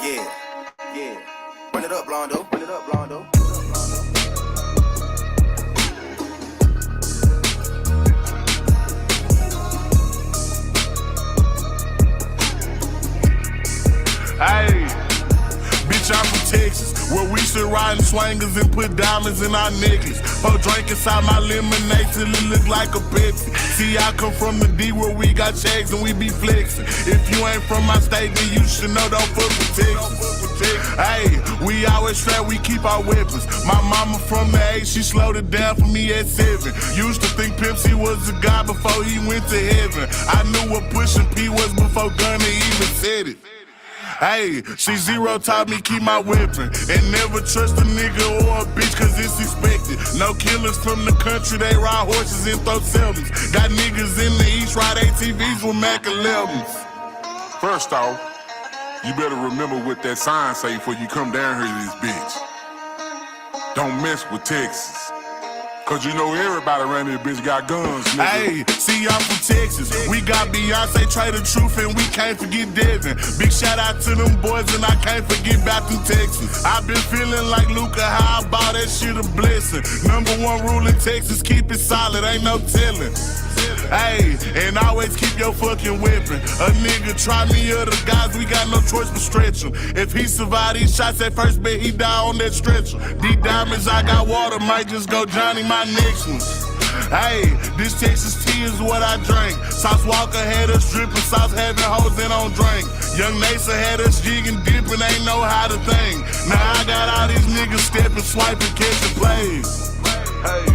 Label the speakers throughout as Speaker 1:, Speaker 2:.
Speaker 1: Yeah, yeah. Run it up, Blondo. Run it up, Blondo.
Speaker 2: Hey, bitch, I'm from Texas, where we sit riding swangers and put diamonds in our necklace. Pour drink inside my lemonade till it look like a Pepsi. See, I come from the D where we got checks and we be flexing. If you ain't from my state, then you should know don't fuck with Texas. Hey, we always strapped, we keep our weapons. My mama from the A, she slowed it down for me at 7. Used to think Pepsi was a god before he went to heaven. I knew what pushing P was before Gunna even said it. Hey, C0 taught me keep my weapon and never trust a nigga or a bitch cause it's expected. No killers from the country, they ride horses and throw sevens. Got niggas in the east ride ATVs with Mac 11s.
Speaker 3: First off, you better remember what that sign say before you come down here to this bitch. Don't mess with Texas. Cause you know everybody around this bitch got guns, nigga.
Speaker 2: Hey, see, I'm from Texas. We got Beyonce, Trey the Truth, and we can't forget Devin. Big shout out to them boys, and I can't forget back to Texas. I've been feeling like Luca, how I bought that shit a blessing. #1 rule in Texas, keep it solid, ain't no telling. Hey, and always keep your fucking weapon. A nigga try me or the guys, we got no choice but stretch him. If he survive these shots at first, bet he die on that stretcher. These diamonds, I got water, might just go Johnny my next one. Hey, this Texas tea is what I drink. Sauce Walker had us dripping, Sauce having hoes in on drink. Young Nasa had us jigging, dipping, ain't know how to think. Now I got all these niggas stepping, swiping, catching plays. Hey.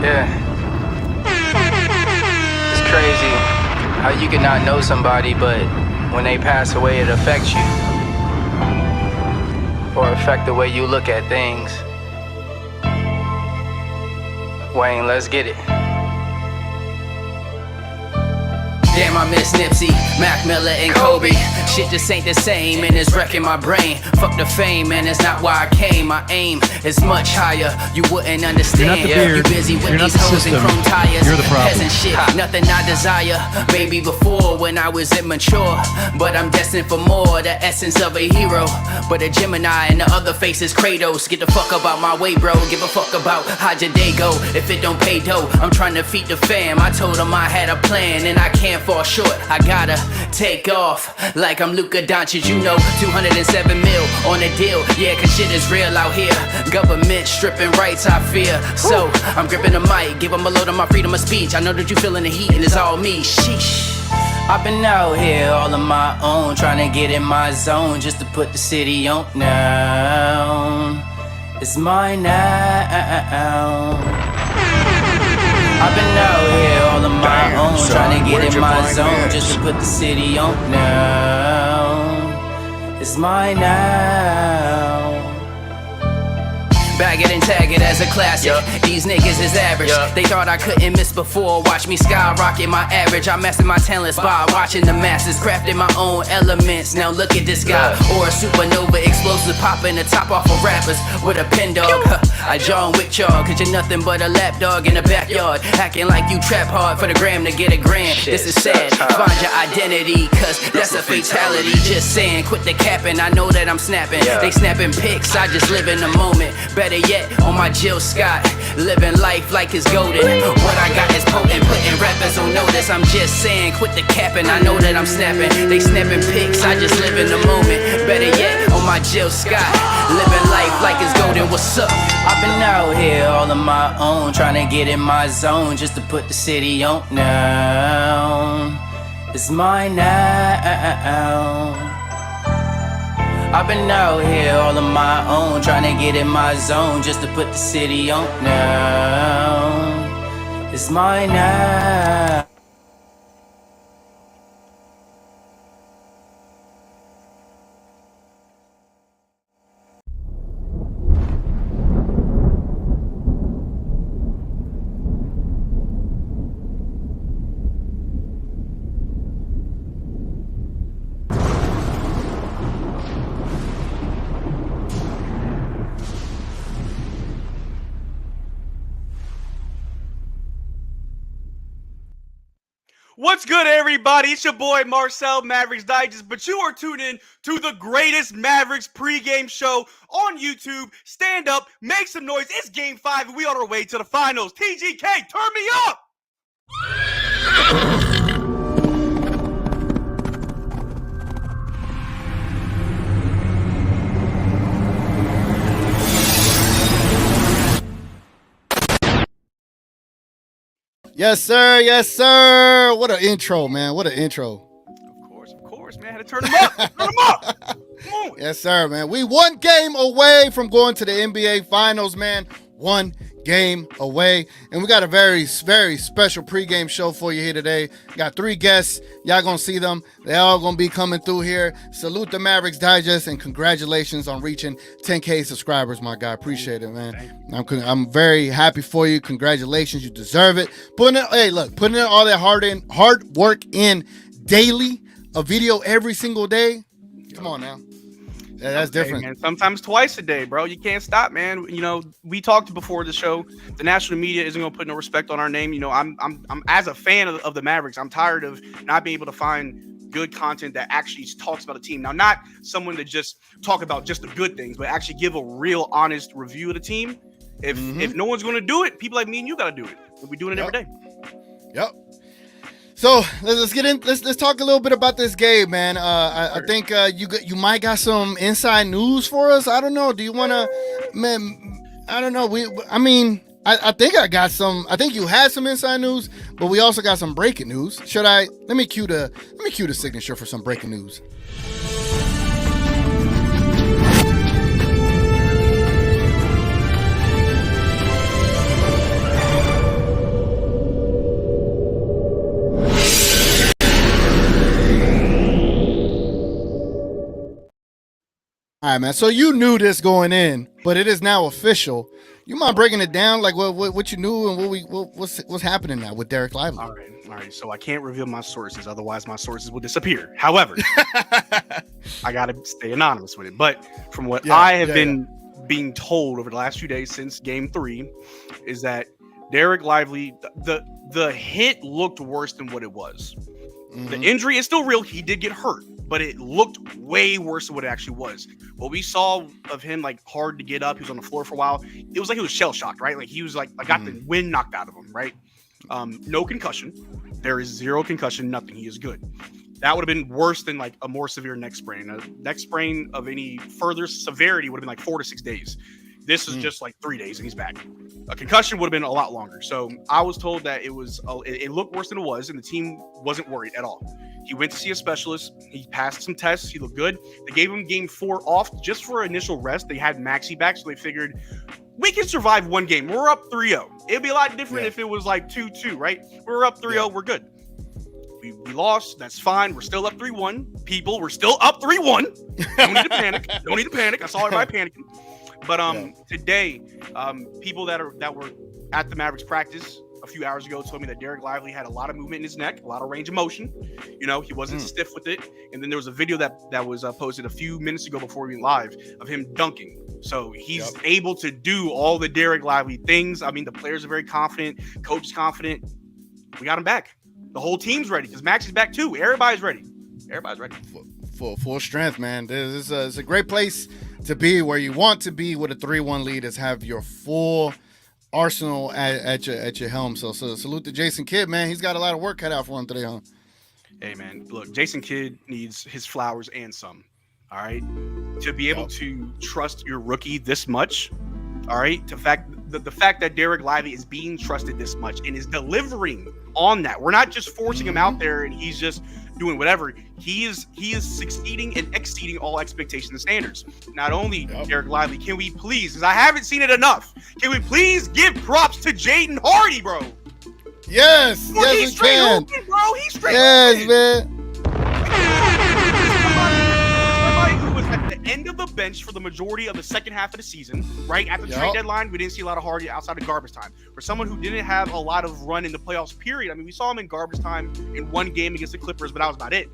Speaker 4: Yeah. It's crazy how you can not know somebody, but when they pass away, it affects you. Or affect the way you look at things. Wayne, let's get it.
Speaker 5: Damn, I miss Nipsey, Mac Miller, and Kobe. Shit just ain't the same, and it's wrecking my brain. Fuck the fame, man, it's not why I came. My aim is much higher, you wouldn't understand. You busy with these hoes and chrome tires. Peasant shit, nothing I desire. Maybe before when I was immature, but I'm destined for more. The essence of a hero, but a Gemini and the other face is Kratos. Get the fuck about my way, bro. Give a fuck about how your day go. If it don't pay dough, I'm trying to feed the fam. I told them I had a plan, and I can't fall short. I gotta take off like I'm Luka Doncic, you know. 207 mil on the deal, yeah, cause shit is real out here. Government stripping rights, I fear. So I'm gripping the mic, give them a load of my freedom of speech. I know that you feeling the heat and it's all me, sheesh. I've been out here all on my own, trying to get in my zone just to put the city on now. It's mine now. I've been out here all on my own, trying to get in my zone just to put the city on now. It's mine now. Bag it and tag it as a classic. These niggas is average. They thought I couldn't miss before. Watch me skyrocket my average. I mastered my talents by watching the masses, crafting my own elements. Now look at this guy, or a supernova explosive, popping the top off of rappers with a pen dog. I John Wick y'all, cause you're nothing but a lap dog in the backyard, acting like you trap hard for the gram to get a grand. This is sad, find your identity, cause that's a fatality. Just saying, quit the capping, I know that I'm snapping. They snapping pics, I just live in the moment. Better yet, on my Jill Scott, living life like it's golden. What I got is potent, putting rappers on notice. I'm just saying, quit the capping, I know that I'm snapping. They snapping pics, I just live in the moment. Better yet, on my Jill Scott, living life like it's golden. What's up? I've been out here all on my own, trying to get in my zone just to put the city on now. It's mine now. I've been out here all on my own, trying to get in my zone just to put the city on now. It's mine now.
Speaker 6: What's good, everybody? It's your boy Marcel, Mavericks Digest, but you are tuned in to the greatest Mavericks pregame show on YouTube. Stand up, make some noise. It's Game 5, and we on our way to the finals. TGK, turn me up!
Speaker 7: Yes, sir. Yes, sir. What an intro, man. What an intro.
Speaker 6: Of course, man. I had to turn them up. Turn them up. Come on.
Speaker 7: Yes, sir, man. We one game away from going to the NBA Finals, man. One game away. And we got a very, very special pregame show for you here today. Got 3 guests. Y'all gonna see them. They all gonna be coming through here. Salute the Mavericks Digest and congratulations on reaching 10K subscribers, my guy. Appreciate it, man. I'm very happy for you. Congratulations. You deserve it. Putting in all that hard work in daily, a video every single day. Come on now. Yeah, that's different.
Speaker 6: Man. Sometimes twice a day, bro. You can't stop, man. You know, we talked before the show. The national media isn't going to put no respect on our name. You know, I'm as a fan of the Mavericks, I'm tired of not being able to find good content that actually talks about a team. Now, not someone to just talk about just the good things, but actually give a real, honest review of the team. If no one's going to do it, people like me and you got to do it. We're doing it every day.
Speaker 7: Yep. So let's get in. Let's talk a little bit about this game, man. I think you might got some inside news for us. I don't know. Do you want to, man? I don't know. I think I got some. I think you had some inside news, but we also got some breaking news. Should I? Let me cue the signature for some breaking news. All right, man. So you knew this going in, but it is now official. You mind breaking it down, like what you knew and what's happening now with Derrick Lively?
Speaker 6: All right. So I can't reveal my sources, otherwise my sources will disappear. However, I gotta stay anonymous with it. But from what I have been being told over the last few days since Game 3, is that Derrick Lively, the hit looked worse than what it was. Mm-hmm. The injury is still real. He did get hurt, but it looked way worse than what it actually was. What we saw of him, like, hard to get up, he was on the floor for a while. It was like he was shell shocked, right? Like he was like got the wind knocked out of him, right? No concussion. There is 0 concussion, nothing. He is good. That would have been worse than like a more severe neck sprain. A neck sprain of any further severity would have been like 4 to 6 days. This is just like 3 days and he's back. A concussion would have been a lot longer. So I was told that it looked worse than it was, and the team wasn't worried at all. He went to see a specialist. He passed some tests. He looked good. They gave him Game 4 off just for initial rest. They had Maxey back, so they figured we can survive one game. We're up 3-0. It'd be a lot different if it was like 2-2, right? We're up 3-0. We're good. We lost. That's fine. We're still up 3-1. People, we're still up 3-1. Don't need to panic. Don't need to panic. I saw everybody panicking. But today, people that were at the Mavericks practice a few hours ago told me that Derrick Lively had a lot of movement in his neck, a lot of range of motion. You know, he wasn't stiff with it. And then there was a video that was posted a few minutes ago before we went live of him dunking. So he's able to do all the Derrick Lively things. I mean, the players are very confident. Coach is confident. We got him back. The whole team's ready because Max is back too. Everybody's ready. Everybody's ready.
Speaker 7: Full strength, man. It's a great place to be, where you want to be with a 3-1 lead, is have your full arsenal at your helm. So salute to Jason Kidd, man. He's got a lot of work cut out for him today, huh?
Speaker 6: Hey, man, look, Jason Kidd needs his flowers and some. All right, to be able to trust your rookie this much. All right, the fact that Derrick Lively is being trusted this much and is delivering on that. We're not just forcing him out there and he's just doing whatever. He is succeeding and exceeding all expectations and standards. Not only Derrick Lively, can we please, because I haven't seen it enough, can we please give props to Jaden Hardy, bro?
Speaker 7: Yes,
Speaker 6: Bro,
Speaker 7: yes,
Speaker 6: he's
Speaker 7: we
Speaker 6: straight
Speaker 7: can.
Speaker 6: hooping, bro. He's straight
Speaker 7: Yes,
Speaker 6: hooping.
Speaker 7: man.
Speaker 6: Somebody who was at the end of the bench for the majority of the second half of the season, right? At the trade deadline, we didn't see a lot of Hardy outside of garbage time. For someone who didn't have a lot of run in the playoffs, period. I mean, we saw him in garbage time in one game against the Clippers, but that was about it.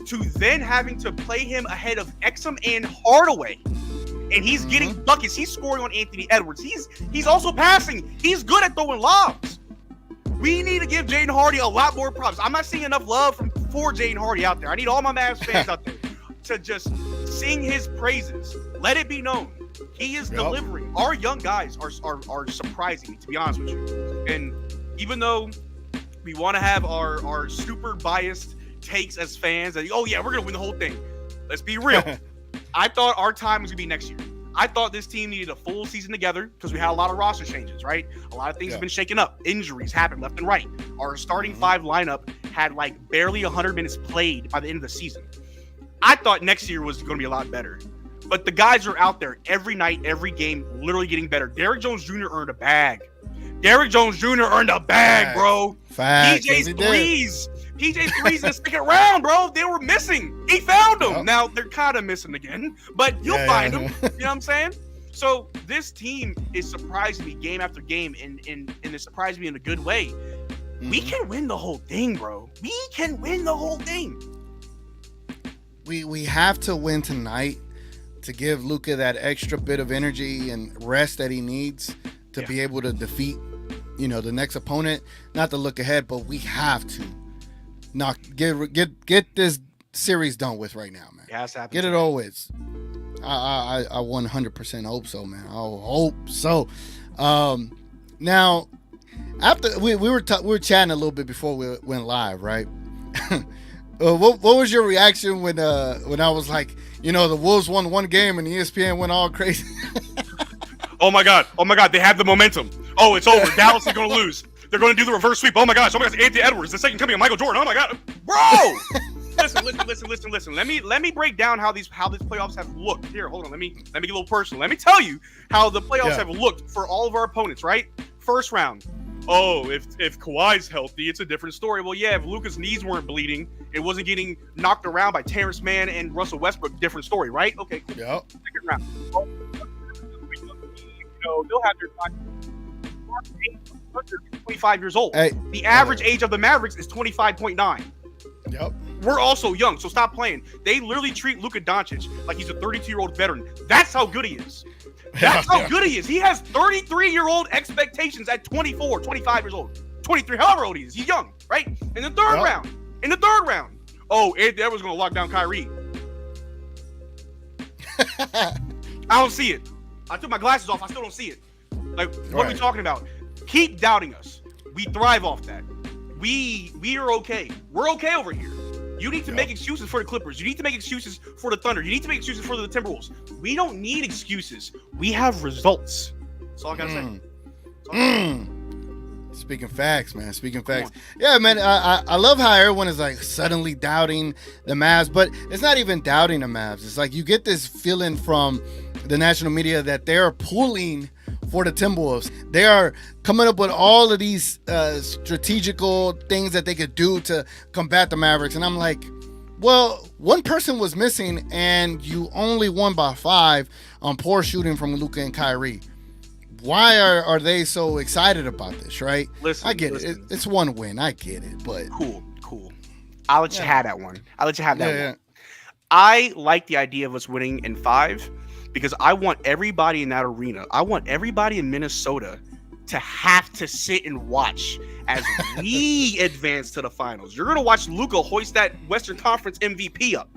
Speaker 6: To then having to play him ahead of Exum and Hardaway, and he's getting buckets. He's scoring on Anthony Edwards. He's also passing. He's good at throwing lobs. We need to give Jaden Hardy a lot more props. I'm not seeing enough love for Jaden Hardy out there. I need all my Mavs fans out there to just sing his praises. Let it be known. He is delivering. Our young guys are surprising me, to be honest with you. And even though we want to have our super biased takes as fans, that, oh yeah, we're going to win the whole thing. Let's be real. I thought our time was going to be next year. I thought this team needed a full season together because we had a lot of roster changes, right? A lot of things have been shaken up. Injuries happened left and right. Our starting five lineup had like barely 100 minutes played by the end of the season. I thought next year was going to be a lot better. But the guys are out there every night, every game, literally getting better. Derrick Jones Jr. earned a bag. Derrick Jones Jr. earned a bag, bro. PJ's threes in the second round, bro. They were missing. He found them. Now they're kind of missing again, but you'll find them. You know what I'm saying? So this team is surprising me game after game, and it surprised me in a good way. We can win the whole thing, bro. We can win the whole thing.
Speaker 7: We have to win tonight to give Luka that extra bit of energy and rest that he needs to be able to defeat, the next opponent. Not to look ahead, but we have to get this series done with right now, man. Get it all with. I 100% hope so, man. I hope so. Now, after we were chatting a little bit before we went live, right? What was your reaction when I was like, the Wolves won one game and ESPN went all crazy?
Speaker 6: Oh my God, they have the momentum. Oh, it's over. Dallas is going to lose. They're going to do the reverse sweep. Oh my gosh, Anthony Edwards, the second coming of Michael Jordan. Oh my God, bro! Listen. Let me break down how these playoffs have looked. Here, hold on. Let me get a little personal. Let me tell you how the playoffs have looked for all of our opponents. Right, first round. Oh, if Kawhi's healthy, it's a different story. Well, yeah, if Luka's knees weren't bleeding, it wasn't getting knocked around by Terrence Mann and Russell Westbrook, different story, right? Okay, cool.
Speaker 7: Yep.
Speaker 6: Second round. They'll have their time. 25 years old.
Speaker 7: Hey,
Speaker 6: the average age of the Mavericks is 25.9.
Speaker 7: Yep.
Speaker 6: We're also young, so stop playing. They literally treat Luka Doncic like he's a 32-year-old veteran. That's how good he is. That's how good he is. He has 33-year-old expectations at 24, 25 years old, 23, however old he is. He's young, right? In the third round. Oh, Anthony Edwards going to lock down Kyrie. I don't see it. I took my glasses off. I still don't see it. Like, what are we talking about? Keep doubting us. We thrive off that. We are okay. We're okay over here. You need to make excuses for the Clippers. You need to make excuses for the Thunder. You need to make excuses for the Timberwolves. We don't need excuses. We have results. That's all I gotta say.
Speaker 7: Speaking facts, man. Yeah, man. I love how everyone is like suddenly doubting the Mavs, but it's not even doubting the Mavs. It's like you get this feeling from the national media that they're pulling for the Timberwolves. They are coming up with all of these strategical things that they could do to combat the Mavericks. And I'm like, well, one person was missing and you only won by 5 on poor shooting from Luka and Kyrie. Why are they so excited about this, right?
Speaker 6: Listen,
Speaker 7: I get it. It's one win. I get it, but
Speaker 6: cool. I'll let you have that one. One. I like the idea of us winning in 5 because I want everybody in that arena. I want everybody in Minnesota to have to sit and watch as we advance to the finals. You're going to watch Luka hoist that Western Conference MVP up.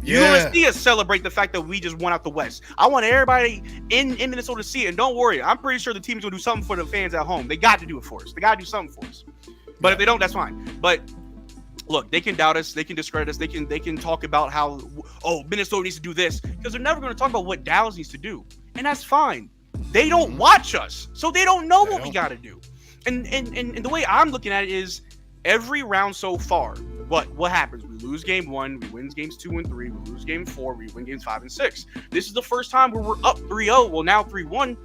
Speaker 6: You're going to see us celebrate the fact that we just won out the West. I want everybody in Minnesota to see it. And don't worry, I'm pretty sure the team's going to do something for the fans at home. They got to do it for us. They got to do something for us. But if they don't, that's fine. But look, they can doubt us. They can discredit us. They can talk about how, Minnesota needs to do this. Because they're never going to talk about what Dallas needs to do. And that's fine. They don't watch us. So they don't know what we got to do. And the way I'm looking at it is every round so far, what happens? We lose game 1, we win games 2 and 3, we lose game 4, we win games 5 and 6. This is the first time where we're up 3-0, well now 3-1.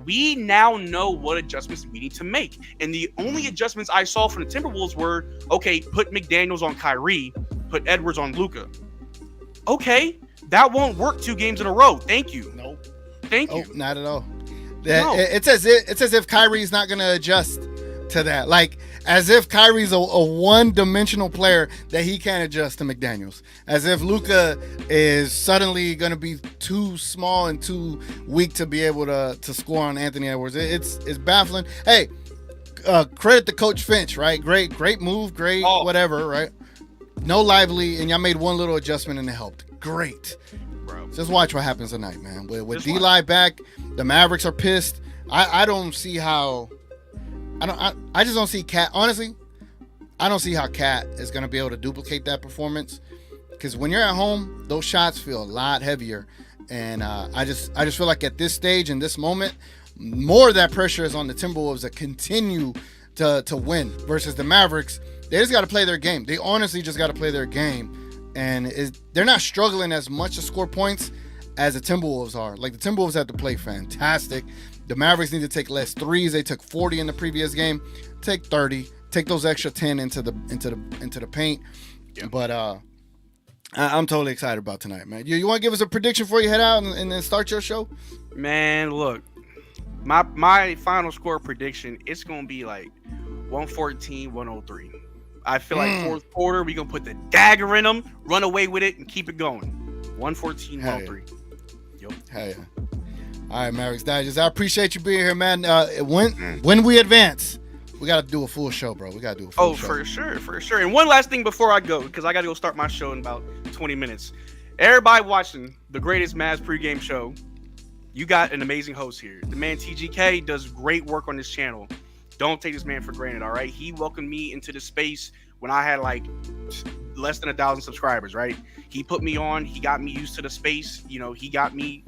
Speaker 6: We now know what adjustments we need to make. And the only adjustments I saw from the Timberwolves were, okay, put McDaniels on Kyrie, put Edwards on Luka. Okay, that won't work 2 games in a row. Thank you.
Speaker 7: Nope.
Speaker 6: Thank you.
Speaker 7: Not at all. It's as if Kyrie's not going to adjust to that. Like, as if Kyrie's a one-dimensional player that he can't adjust to McDaniels. As if Luka is suddenly going to be too small and too weak to be able to score on Anthony Edwards. It's baffling. Hey, credit to Coach Finch, right? Great move, great whatever, right? No Lively, and y'all made one little adjustment and it helped. Great.
Speaker 6: Bro.
Speaker 7: Just watch what happens tonight, man. With D-Live back, the Mavericks are pissed. I don't see how. I just don't see Cat. Honestly, I don't see how Cat is going to be able to duplicate that performance. Because when you're at home, those shots feel a lot heavier. And I just feel like at this stage, in this moment, more of that pressure is on the Timberwolves to continue to win versus the Mavericks. They just got to play their game. They honestly just got to play their game. And they're not struggling as much to score points as the Timberwolves are. Like, the Timberwolves have to play fantastic. The Mavericks need to take less threes. They took 40 in the previous game. Take 30. Take those extra 10 into the paint. Yeah. But I'm totally excited about tonight, man. You want to give us a prediction before you head out and then start your show?
Speaker 6: Man, look, my final score prediction, it's going to be like 114-103. I feel like fourth quarter, we're going to put the dagger in them, run away with it, and keep it going. 114-103.
Speaker 7: Yep. Hell yeah. All right, Mavericks Digest. I appreciate you being here, man. When we advance, we got to do a full show, bro. We got to do a full show.
Speaker 6: For sure. And one last thing before I go, because I got to go start my show in about 20 minutes. Everybody watching the greatest Mavs pregame show, you got an amazing host here. The man TGK does great work on this channel. Don't take this man for granted, all right? He welcomed me into the space when I had like less than 1,000 subscribers, right? He put me on. He got me used to the space. He got me,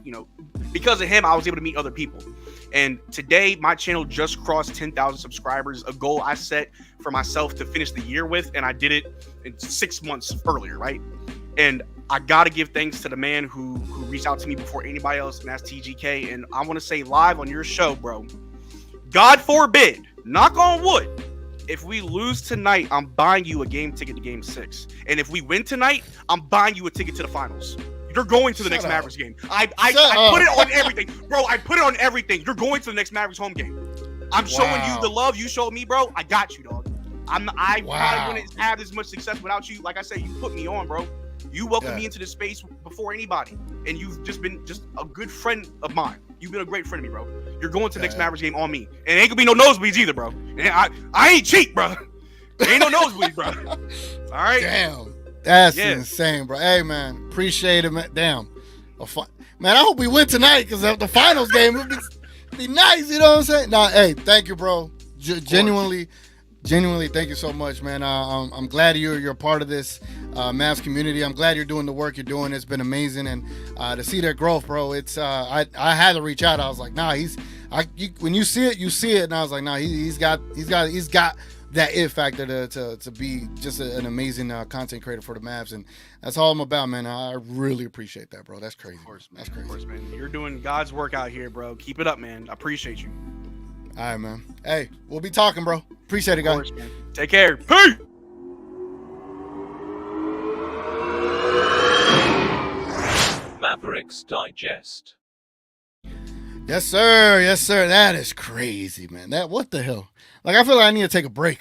Speaker 6: because of him, I was able to meet other people. And today, my channel just crossed 10,000 subscribers, a goal I set for myself to finish the year with, and I did it in 6 months earlier, right? And I got to give thanks to the man who reached out to me before anybody else, and that's TGK. And I want to say live on your show, bro, God forbid, knock on wood, if we lose tonight, I'm buying you a game ticket to Game 6. And if we win tonight, I'm buying you a ticket to the finals. You're going to the next Mavericks game. I put it on everything. Bro, I put it on everything. You're going to the next Mavericks home game. I'm showing you the love you showed me, bro. I got you, dog. I probably wouldn't have as much success without you. Like I said, you put me on, bro. You welcomed me into this space before anybody. And you've just been a good friend of mine. You've been a great friend to me, bro. You're going to the next Mavericks game on me. And it ain't gonna be no nosebleeds either, bro. And I ain't cheap, bro. Ain't no nosebleeds, bro. All right?
Speaker 7: Damn. That's insane, bro. Hey, man. Appreciate it, man. Damn. Man, I hope we win tonight because the finals game would be nice. You know what I'm saying? Nah, hey, thank you, bro. Genuinely, thank you so much, man. I'm glad you're a part of this Mavs community. I'm glad you're doing the work you're doing. It's been amazing, and to see their growth, bro. It's I had to reach out. I was like, nah, when you see it, you see it, and I was like, nah, he's got that it factor to be just an amazing content creator for the Mavs, and that's all I'm about, man. I really appreciate that, bro. That's crazy.
Speaker 6: Of course, man.
Speaker 7: That's crazy.
Speaker 6: Of course, man. You're doing God's work out here, bro. Keep it up, man. I appreciate you.
Speaker 7: All right, man. Hey, we'll be talking, bro. Appreciate it, guys.
Speaker 6: Of course, man. Take care. Peace.
Speaker 8: Mavericks Digest.
Speaker 7: Yes, sir. Yes, sir. That is crazy, man. What the hell? Like, I feel like I need to take a break.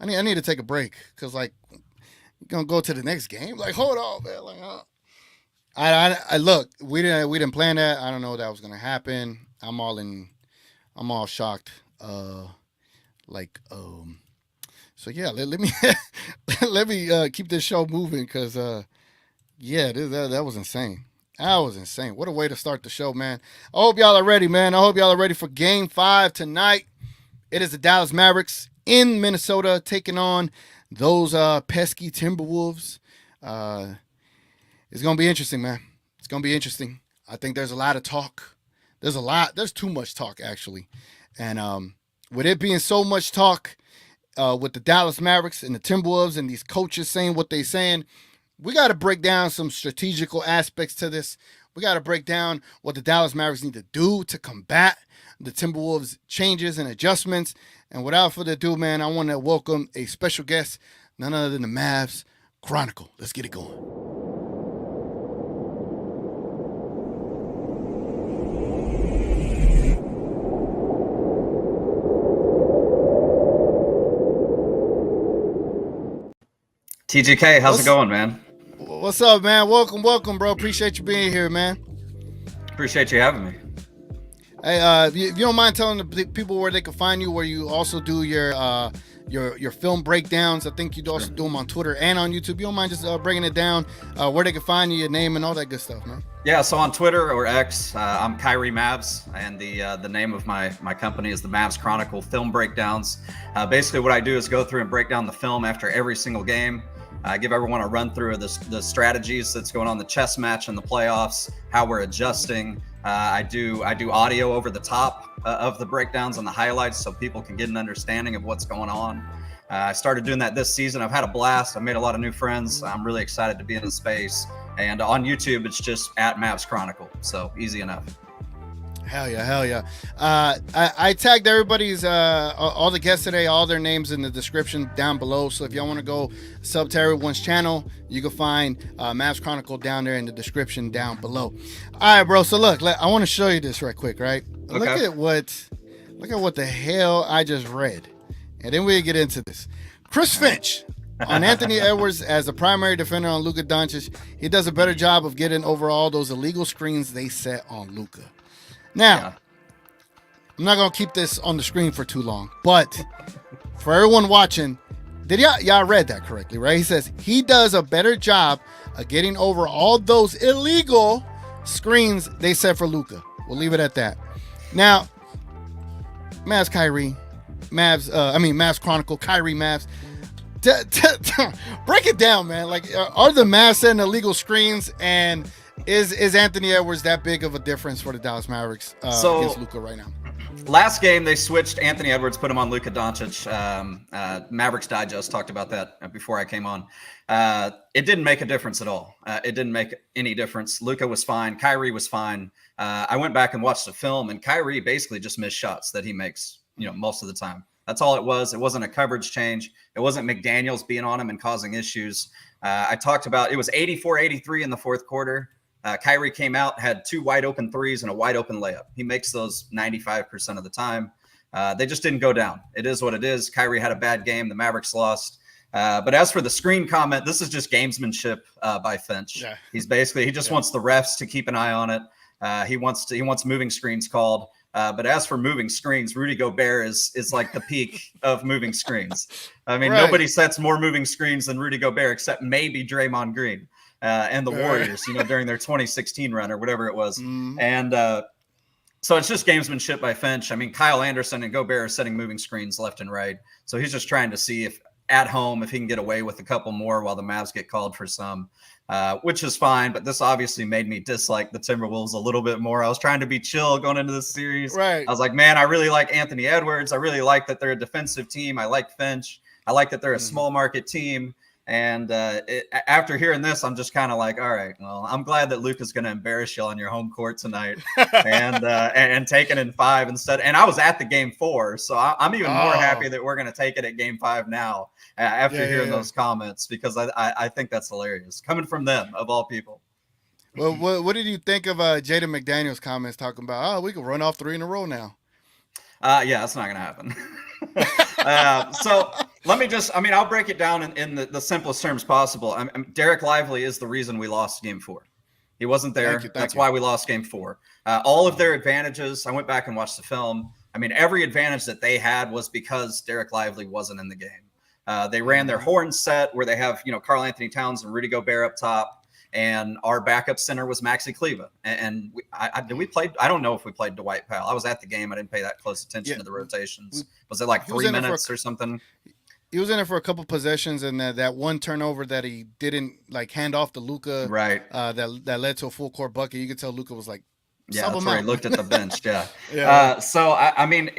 Speaker 7: I need to take a break because, like, you're gonna go to the next game. Like, hold on, man. Like, I look. We didn't plan that. I don't know that was gonna happen. I'm all shocked. So yeah. Let me let me keep this show moving because that was insane. That was insane. What a way to start the show, man. I hope y'all are ready, man. I hope y'all are ready for Game 5 tonight. It is the Dallas Mavericks in Minnesota taking on those pesky Timberwolves. It's going to be interesting, man. It's going to be interesting. I think there's a lot of talk. There's too much talk, actually. And with it being so much talk with the Dallas Mavericks and the Timberwolves and these coaches saying what they're saying, we got to break down some strategical aspects to this. We got to break down what the Dallas Mavericks need to do to combat the Timberwolves changes and adjustments. And without further ado, man, I want to welcome a special guest, none other than the Mavs Chronicle. Let's get it going.
Speaker 9: TGK, how's it going, man?
Speaker 7: What's up, man? Welcome, bro. Appreciate you being here, man.
Speaker 9: Appreciate you having me.
Speaker 7: Hey, if you don't mind telling the people where they can find you, where you also do your film breakdowns. I think you also do them on Twitter and on YouTube. You don't mind just breaking it down, where they can find you, your name, and all that good stuff, man.
Speaker 9: Yeah, so on Twitter or X, I'm Kyrie Mavs, and the name of my company is the Mavs Chronicle Film Breakdowns. Basically, what I do is go through and break down the film after every single game. I give everyone a run through of the strategies that's going on in the chess match in the playoffs, how we're adjusting. I do audio over the top of the breakdowns and the highlights so people can get an understanding of what's going on. I started doing that this season. I've had a blast. I've made a lot of new friends. I'm really excited to be in the space. And on YouTube, it's just at Mavs Chronicle. So easy enough.
Speaker 7: Hell yeah. I tagged everybody's, all the guests today, all their names in the description down below. So if y'all want to go sub to everyone's channel, you can find Mavs Chronicle down there in the description down below. All right, bro. So look, I want to show you this right quick, right? Okay. Look at what the hell I just read. And then we get into this. Chris Finch on Anthony Edwards as the primary defender on Luka Doncic. He does a better job of getting over all those illegal screens they set on Luka. Now, I'm not going to keep this on the screen for too long, but for everyone watching, did y'all read that correctly, right? He says he does a better job of getting over all those illegal screens they set for Luka. We'll leave it at that. Now, Mavs Chronicle, Kyrie Mavs. Break it down, man. Like, are the Mavs setting illegal screens, and is Anthony Edwards that big of a difference for the Dallas Mavericks against Luka right now?
Speaker 9: Last game, they switched Anthony Edwards, put him on Luka Doncic. Mavericks Digest talked about that before I came on. It didn't make a difference at all. It didn't make any difference. Luka was fine. Kyrie was fine. I went back and watched the film, and Kyrie basically just missed shots that he makes, most of the time. That's all it was. It wasn't a coverage change. It wasn't McDaniels being on him and causing issues. I talked about it was 84-83 in the fourth quarter. Kyrie came out, had 2 wide open threes and a wide open layup. He makes those 95% of the time. They just didn't go down. It is what it is. Kyrie had a bad game. The Mavericks lost. But as for the screen comment, this is just gamesmanship by Finch. Yeah. He just wants the refs to keep an eye on it. He wants moving screens called. But as for moving screens, Rudy Gobert is like the peak of moving screens. I mean, Nobody sets more moving screens than Rudy Gobert, except maybe Draymond Green and the Warriors, during their 2016 run or whatever it was. Mm-hmm. And so it's just gamesmanship by Finch. I mean, Kyle Anderson and Gobert are setting moving screens left and right. So he's just trying to see if at home, if he can get away with a couple more while the Mavs get called for some. Which is fine, but this obviously made me dislike the Timberwolves a little bit more. I was trying to be chill going into this series. Right. I was like, man, I really like Anthony Edwards. I really like that they're a defensive team. I like Finch. I like that they're a small market team. And after hearing this, I'm just kind of like, all right, well, I'm glad that Luka's going to embarrass you on your home court tonight and take it in 5 instead. And I was at the game 4, so I'm even more happy that we're going to take it at game 5 now after hearing those comments, because I think that's hilarious coming from them of all people.
Speaker 7: Well, what did you think of Jaden McDaniels' comments talking about, we can run off 3 in a row now?
Speaker 9: Yeah, that's not going to happen. So let me I'll break it down in the simplest terms possible. Derrick Lively is the reason we lost game 4. He wasn't there. That's why we lost game 4. All of their advantages, I went back and watched the film. I mean, every advantage that they had was because Derrick Lively wasn't in the game. They ran their horn set where they have, Karl Anthony Towns and Rudy Gobert up top. And our backup center was Maxi Kleber. And we played? I don't know if we played Dwight Powell. I was at the game. I didn't pay that close attention to the rotations. Was it like 3 minutes or something?
Speaker 7: He was in there for a couple possessions, and that one turnover that he didn't hand off to Luka, right? That led to a full court bucket. You could tell Luka was like,
Speaker 9: yeah, that's where he looked at the bench. Yeah. So I mean,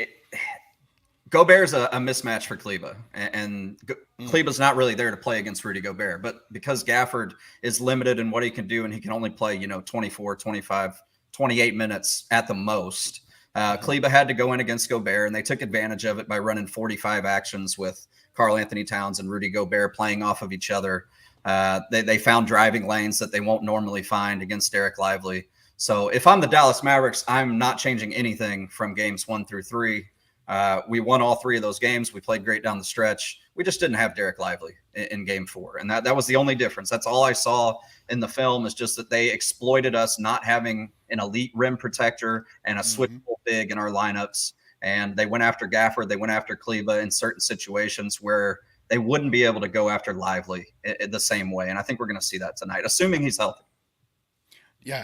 Speaker 9: Gobert's a mismatch for Kleber, and Kleber's not really there to play against Rudy Gobert, but because Gafford is limited in what he can do, and he can only play 24, 25, 28 minutes at the most. Kleber had to go in against Gobert, and they took advantage of it by running 45 actions with Karl Anthony Towns and Rudy Gobert playing off of each other. They found driving lanes that they won't normally find against Derrick Lively. So if I'm the Dallas Mavericks, I'm not changing anything from games 1 through 3. We won all 3 of those games. We played great down the stretch. We just didn't have Derrick Lively in game 4. And that was the only difference. That's all I saw in the film, is just that they exploited us not having an elite rim protector and a switchable big in our lineups. And they went after Gafford. They went after Kleba in certain situations where they wouldn't be able to go after Lively the same way. And I think we're going to see that tonight, assuming he's healthy.
Speaker 7: Yeah,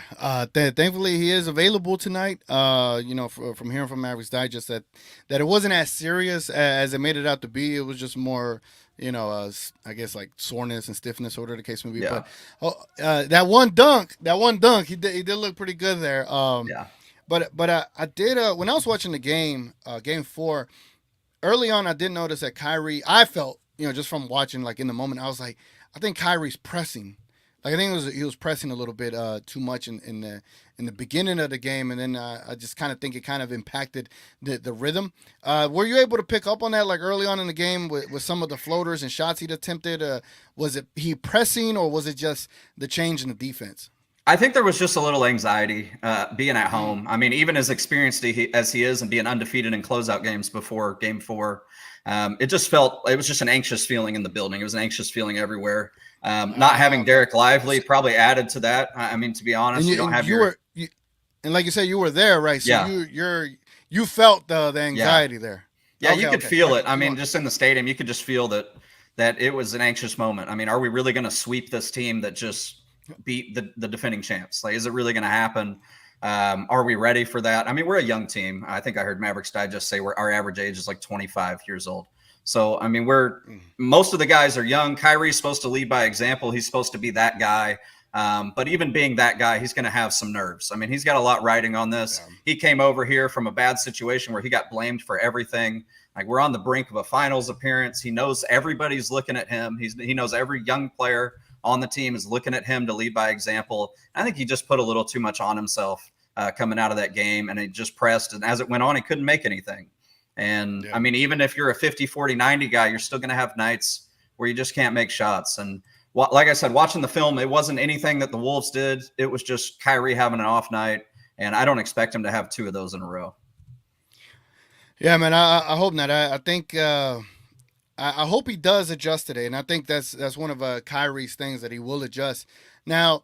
Speaker 7: thankfully he is available tonight. From hearing from Mavericks Digest that it wasn't as serious as it made it out to be. It was just more, I guess like soreness and stiffness, whatever the case may be.
Speaker 9: Yeah.
Speaker 7: But that one dunk, he did look pretty good there. But I did when I was watching the game 4, early on I did notice that Kyrie. I felt, just from watching like in the moment, I was like, I think Kyrie's pressing. Like I think he was pressing a little bit too much in the beginning of the game, and then I just kind of think it kind of impacted the rhythm. Were you able to pick up on that like early on in the game with some of the floaters and shots he'd attempted? Was it he pressing, or was it just the change in the defense?
Speaker 9: I think there was just a little anxiety being at home. I mean, even as experienced as he is and being undefeated in closeout games before game 4, it was just an anxious feeling in the building. It was an anxious feeling everywhere. Not having Derrick Lively probably added to that. I mean, to be honest,
Speaker 7: and like you said, you were there, right? So
Speaker 9: yeah.
Speaker 7: you felt the anxiety there.
Speaker 9: Yeah, you could feel it. I mean, just in the stadium, you could just feel that it was an anxious moment. I mean, are we really going to sweep this team that just beat the defending champs? Like, is it really going to happen? Are we ready for that? I mean, we're a young team. I think I heard Mavericks Digest say our average age is like 25 years old. So, I mean, most of the guys are young. Kyrie's supposed to lead by example. He's supposed to be that guy. But even being that guy, he's going to have some nerves. I mean, he's got a lot riding on this. Yeah. He came over here from a bad situation where he got blamed for everything. Like, we're on the brink of a finals appearance. He knows everybody's looking at him. He knows every young player on the team is looking at him to lead by example. I think he just put a little too much on himself coming out of that game, and it just pressed. And as it went on, he couldn't make anything. And I mean, even if you're a 50, 40, 90 guy, you're still going to have nights where you just can't make shots. And like I said, watching the film, it wasn't anything that the Wolves did. It was just Kyrie having an off night. And I don't expect him to have 2 of those in a row.
Speaker 7: Yeah, man, I hope not. I think I hope he does adjust today. And I think that's one of Kyrie's things, that he will adjust. Now,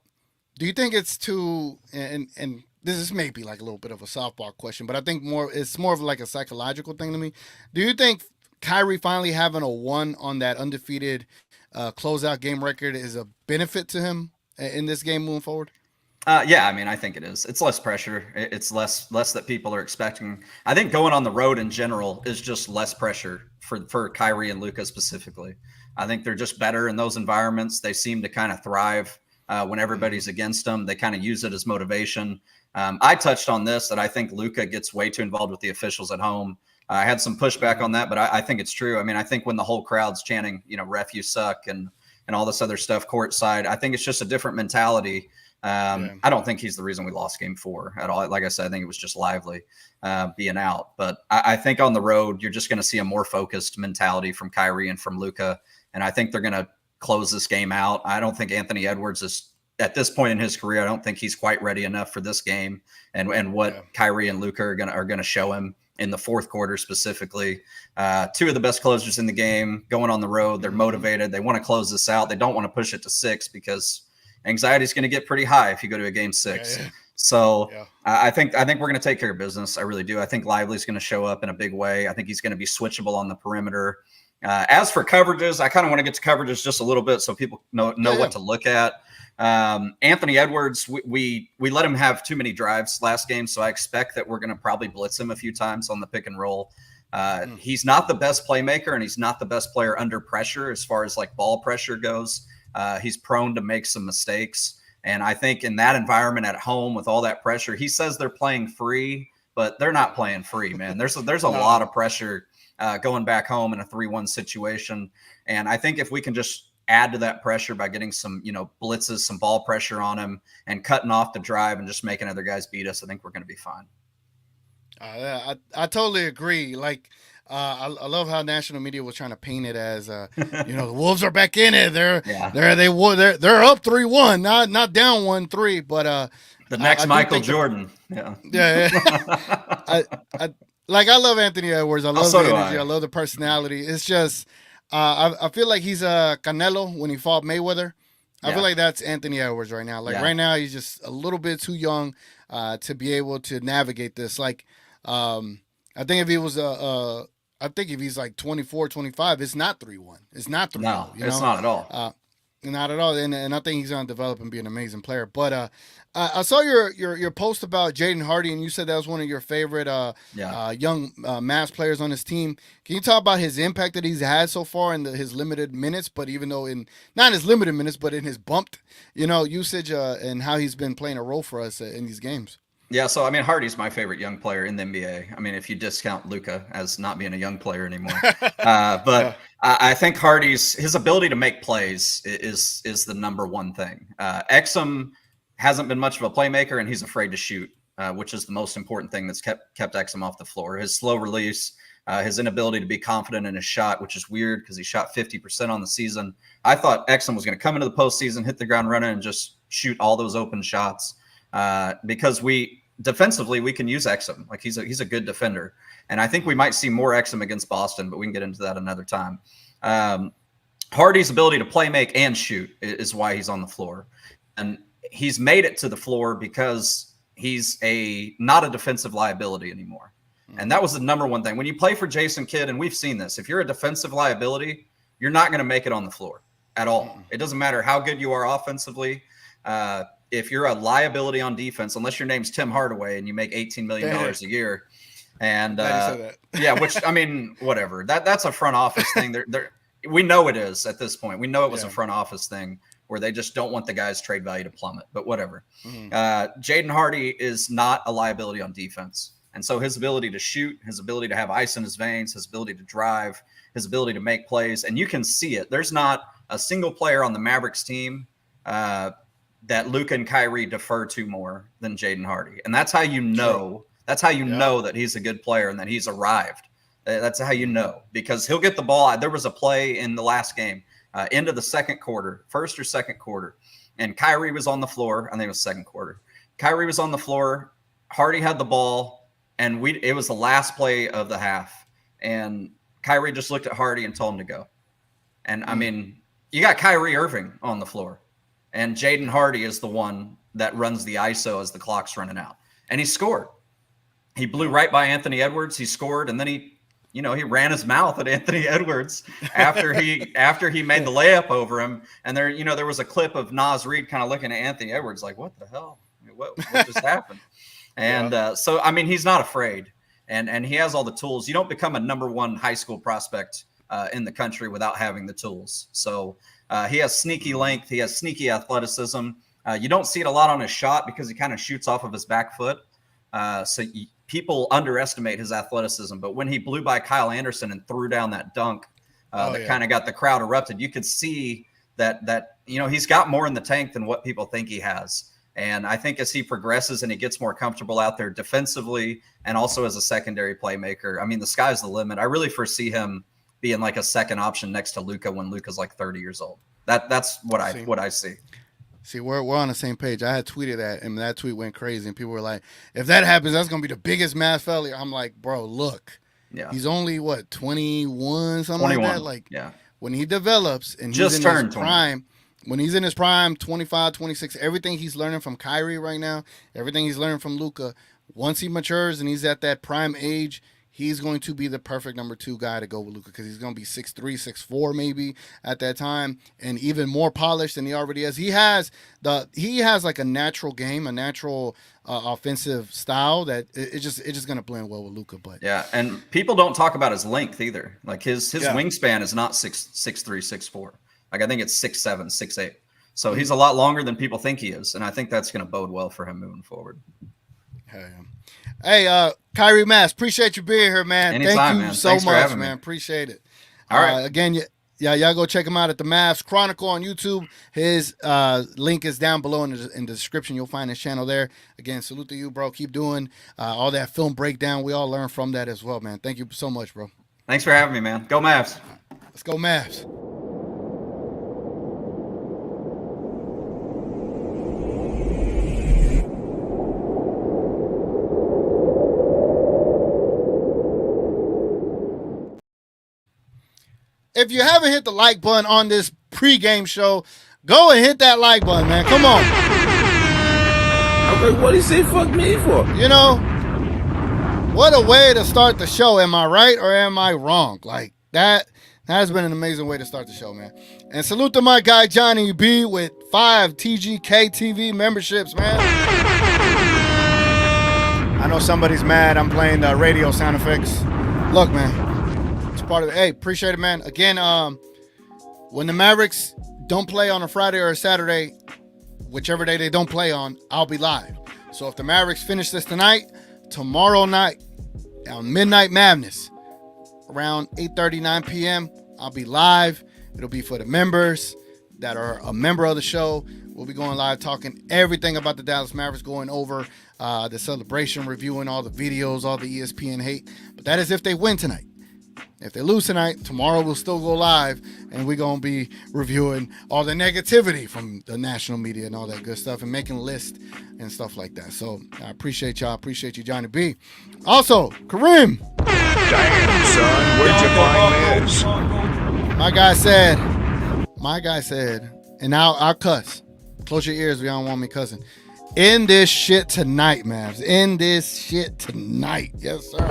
Speaker 7: do you think it's too, and this is maybe like a little bit of a softball question, but I think it's more of like a psychological thing to me. Do you think Kyrie finally having a 1 on that undefeated closeout game record is a benefit to him in this game moving forward?
Speaker 9: Yeah, I mean, I think it is. It's less pressure. It's less that people are expecting. I think going on the road in general is just less pressure for Kyrie and Luka specifically. I think they're just better in those environments. They seem to kind of thrive when everybody's against them. They kind of use it as motivation. I touched on this, that I think Luka gets way too involved with the officials at home. I had some pushback on that, but I think it's true. I mean, I think when the whole crowd's chanting, ref, you suck, and all this other stuff courtside, I think it's just a different mentality. I don't think he's the reason we lost game 4 at all. Like I said, I think it was just Lively being out. But I think on the road, you're just going to see a more focused mentality from Kyrie and from Luka. And I think they're going to close this game out. I don't think Anthony Edwards is, at this point in his career, I don't think he's quite ready enough for this game and what Kyrie and Luka are gonna show him in the fourth quarter specifically. 2 of the best closers in the game, going on the road. They're motivated. They want to close this out. They don't want to push it to 6 because anxiety is going to get pretty high if you go to a game 6. Yeah. So I think we're going to take care of business. I really do. I think Lively's going to show up in a big way. I think he's going to be switchable on the perimeter. As for coverages, I kind of want to get to coverages just a little bit so people know what to look at. Anthony Edwards, we let him have too many drives last game, so I expect that we're going to probably blitz him a few times on the pick and roll. He's not the best playmaker, and he's not the best player under pressure as far as like ball pressure goes. He's prone to make some mistakes, and I think in that environment at home with all that pressure, he says they're playing free, but they're not playing free, man. There's a lot of pressure going back home in a 3-1 situation, and I think if we can just add to that pressure by getting some, blitzes, some ball pressure on him and cutting off the drive and just making other guys beat us, I think we're going to be fine.
Speaker 7: I totally agree. Like, I love how national media was trying to paint it as, the Wolves are back in it. They're up 3-1, not down 1-3, but
Speaker 9: the next Michael Jordan. Yeah.
Speaker 7: Yeah. Like, I love Anthony Edwards. I love the energy. I
Speaker 9: I
Speaker 7: love the personality. It's just, I feel like he's a Canelo when he fought Mayweather. I feel like that's Anthony Edwards right now. Like right now, he's just a little bit too young to be able to navigate this. Like, I think if he was I think if he's like 24, 25, it's not 3-1. It's not 3-0.
Speaker 9: No, it's not at all.
Speaker 7: Not at all. And I think he's going to develop and be an amazing player. But I saw your post about Jaden Hardy, and you said that was one of your favorite young Mavs players on his team. Can you talk about his impact that he's had so far in his limited minutes, but even though not in his limited minutes, but in his bumped, usage and how he's been playing a role for us in these games?
Speaker 9: Yeah, so I mean, Hardy's my favorite young player in the NBA. I mean, if you discount Luka as not being a young player anymore, but I think his ability to make plays is the number one thing. Exum hasn't been much of a playmaker, and he's afraid to shoot, which is the most important thing that's kept Exum off the floor. His slow release, his inability to be confident in his shot, which is weird because he shot 50% on the season. I thought Exum was going to come into the postseason, hit the ground running, and just shoot all those open shots because defensively, we can use Exum. Like he's a good defender. And I think we might see more Exum against Boston, but we can get into that another time. Hardy's ability to play, make, and shoot is why he's on the floor. And he's made it to the floor because he's not a defensive liability anymore. And that was the number one thing. When you play for Jason Kidd, and we've seen this, if you're a defensive liability, you're not going to make it on the floor at all. It doesn't matter how good you are offensively. If you're a liability on defense, unless your name's Tim Hardaway and you make $18 million a year, and which I mean, whatever. That's a front office thing. We know it is at this point. We know it was a front office thing where they just don't want the guy's trade value to plummet. But whatever. Jaden Hardy is not a liability on defense, and so his ability to shoot, his ability to have ice in his veins, his ability to drive, his ability to make plays, and you can see it. There's not a single player on the Mavericks team that Luka and Kyrie defer to more than Jaden Hardy. And that's how you know. That's how you know that he's a good player and that he's arrived. That's how you know, because he'll get the ball. There was a play in the last game, end of the second quarter, first or second quarter, and Kyrie was on the floor. I think it was second quarter. Kyrie was on the floor. Hardy had the ball, and it was the last play of the half. And Kyrie just looked at Hardy and told him to go. And, I mean, you got Kyrie Irving on the floor. And Jaden Hardy is the one that runs the ISO as the clock's running out. And he scored. He blew right by Anthony Edwards. He scored, and then he ran his mouth at Anthony Edwards after he made the layup over him. And there was a clip of Naz Reid kind of looking at Anthony Edwards like, what the hell? What just happened? And so, I mean, he's not afraid. And he has all the tools. You don't become a number one high school prospect in the country without having the tools. So he has sneaky length. He has sneaky athleticism. You don't see it a lot on his shot because he kind of shoots off of his back foot. People underestimate his athleticism. But when he blew by Kyle Anderson and threw down that dunk that kind of got the crowd erupted, you could see that he's got more in the tank than what people think he has. And I think as he progresses and he gets more comfortable out there defensively and also as a secondary playmaker, I mean, the sky's the limit. I really foresee him being like a second option next to Luka when Luka's like 30 years old. That's what I see.
Speaker 7: See, we're on the same page. I had tweeted that, and that tweet went crazy. And people were like, if that happens, that's going to be the biggest Mavs failure. I'm like, bro, look. Yeah. He's only, 21, something 21, like that? Like, when he develops and he's in his prime, when he's in his prime, 25, 26, everything he's learning from Kyrie right now, everything he's learning from Luka, once he matures and he's at that prime age, he's going to be the perfect number 2 guy to go with Luka because he's going to be 6'3", 6'4", maybe at that time, and even more polished than he already is. He has like a natural game, a natural offensive style that it's just going to blend well with Luka. But
Speaker 9: and people don't talk about his length either. Like his wingspan is not 6'3", 6'4". Like I think it's 6'7", 6'8". So he's a lot longer than people think he is, and I think that's going to bode well for him moving forward.
Speaker 7: Hey, Kyrie Mass, appreciate you being here, man.
Speaker 9: Anytime,
Speaker 7: Thank you so much, man. Appreciate it.
Speaker 9: All right.
Speaker 7: Again, y'all go check him out at the Mavs Chronicle on YouTube. His link is down below in the description. You'll find his channel there. Again, salute to you, bro. Keep doing all that film breakdown. We all learn from that as well, man. Thank you so much, bro.
Speaker 9: Thanks for having me, man. Go Mavs.
Speaker 7: Let's go Mavs. if you haven't hit the like button on this pregame show, go and hit that like button, man. Come on.
Speaker 8: Okay, what he say fuck me for?
Speaker 7: You know, what a way to start the show. Am I right or am I wrong? Like, that has been an amazing way to start the show, man. And salute to my guy, Johnny B, with 5 TGK TV memberships, man. I know somebody's mad I'm playing the radio sound effects. Look, man, it's part of it. Hey, appreciate it, man. Again, when the Mavericks don't play on a Friday or a Saturday, whichever day they don't play on, I'll be live. So if the Mavericks finish this tonight, tomorrow night on Midnight Madness, around 8:30, 9 p.m., I'll be live. It'll be for the members that are a member of the show. We'll be going live talking everything about the Dallas Mavericks, going over the celebration, reviewing all the videos, all the ESPN hate. But that is if they win tonight. If they lose tonight, tomorrow we'll still go live, and we're going to be reviewing all the negativity from the national media and all that good stuff and making lists and stuff like that. So I appreciate y'all. Appreciate you, Johnny B. Also, Kareem.
Speaker 8: Damn, son, where'd you find this?
Speaker 7: My guy said, and now I'll cuss. Close your ears if y'all don't want me cussing. End this shit tonight, Mavs. End this shit tonight. Yes, sir.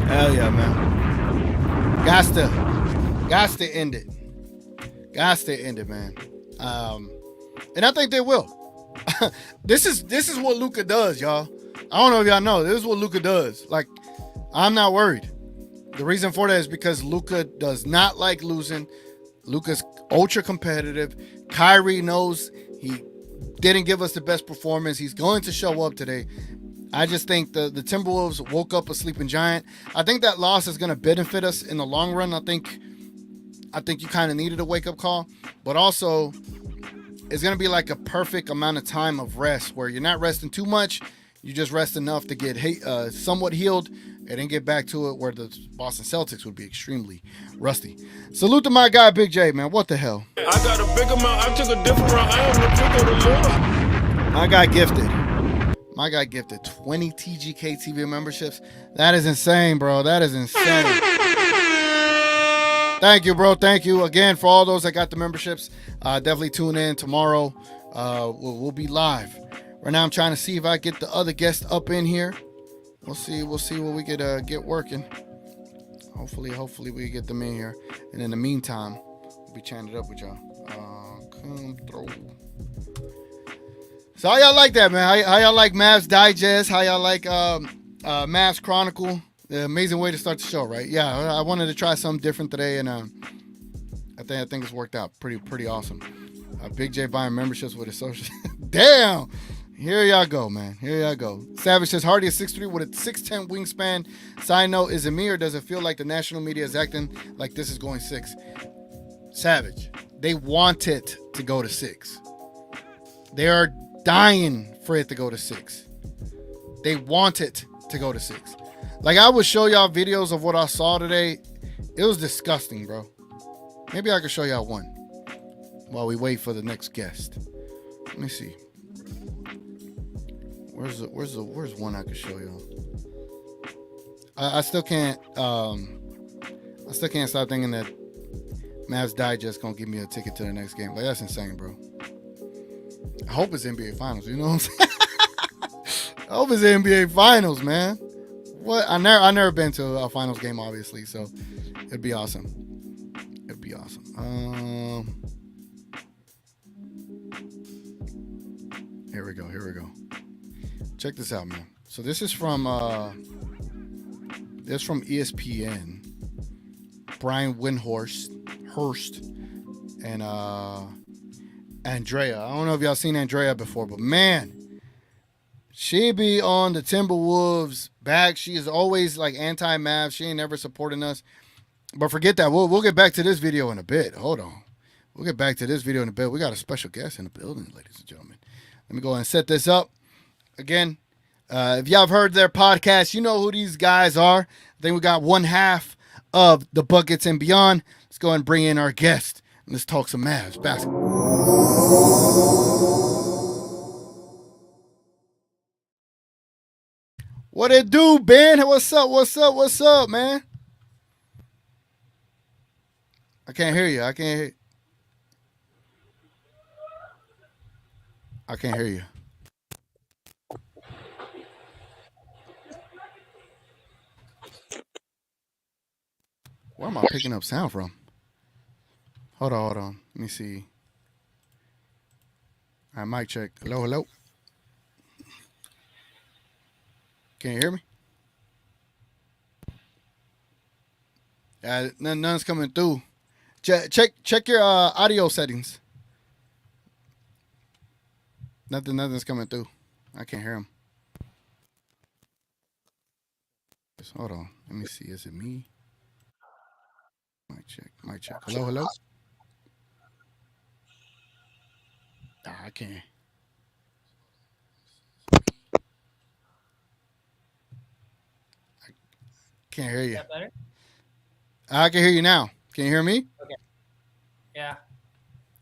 Speaker 7: Hell yeah, man. Gots to end it. Gots to end it, man. And I think they will. This is what Luka does, y'all. I don't know if y'all know. This is what Luka does. Like, I'm not worried. The reason for that is because Luka does not like losing. Luka's ultra competitive. Kyrie knows he didn't give us the best performance. He's going to show up today. I just think the Timberwolves woke up a sleeping giant. I think that loss is going to benefit us in the long run. I think you kind of needed a wake-up call. But also, it's going to be like a perfect amount of time of rest where you're not resting too much. You just rest enough to get somewhat healed and then get back to it where the Boston Celtics would be extremely rusty. Salute to my guy, Big J, man. What the hell?
Speaker 8: I got a big amount. I took a different route. I am the trick of the Lord.
Speaker 7: My guy gifted 20 TGK TV memberships. That is insane, bro. That is insane. Thank you, bro. Thank you again for all those that got the memberships. Definitely tune in tomorrow. We'll be live. Right now, I'm trying to see if I get the other guests up in here. We'll see what we could get working. Hopefully we get them in here. And in the meantime, we'll be chatting it up with y'all. Come through. So how y'all like that, man? How y'all like Mavs Digest? How y'all like Mavs Chronicle? The amazing way to start the show, right? Yeah, I wanted to try something different today, and I think it's worked out pretty awesome. Big J buying memberships with his social. Damn. Here y'all go, man. Here y'all go. Savage says Hardy is 6'3" with a 6'10" wingspan. Side note, is it me or does it feel like the national media is acting like this is going 6? Savage, they want it to go to 6. They are dying for it to go to 6. They want it to go to 6. Like, I would show y'all videos of what I saw today. It was disgusting, bro. Maybe I could show y'all one while we wait for the next guest. Let me see. Where's one I could show y'all? I still can't stop thinking that Mavs Digest gonna give me a ticket to the next game. Like, that's insane, bro. I hope it's NBA Finals. You know what I'm saying? I hope it's NBA Finals, man. What? I never been to a Finals game, obviously, so it'd be awesome. It'd be awesome. Here we go. Check this out, man. So this is from ESPN. Brian Windhorst and Andrea. I don't know if y'all seen Andrea before, but man, she be on the Timberwolves back. She is always like anti-Mavs. She ain't never supporting us. But forget that. We'll get back to this video in a bit. Hold on. We'll get back to this video in a bit. We got a special guest in the building, ladies and gentlemen. Let me go ahead and set this up. Again, if y'all have heard their podcast, you know who these guys are. I think we got one half of the Buckets and Beyond. Let's go ahead and bring in our guest. And let's talk some Mavs basketball. What it do, Ben? What's up? What's up? What's up, man? I can't hear you. I can't hear you. Where am I picking up sound from? Hold on. Let me see. All right, mic check. Hello. Can you hear me? None's coming through. Check your audio settings. Nothing's coming through. I can't hear him. Hold on. Let me see. Is it me? Mic check. Hello. I can't. I can't hear you.
Speaker 10: Is that better?
Speaker 7: I can hear you now. Can you hear me?
Speaker 10: Okay. Yeah.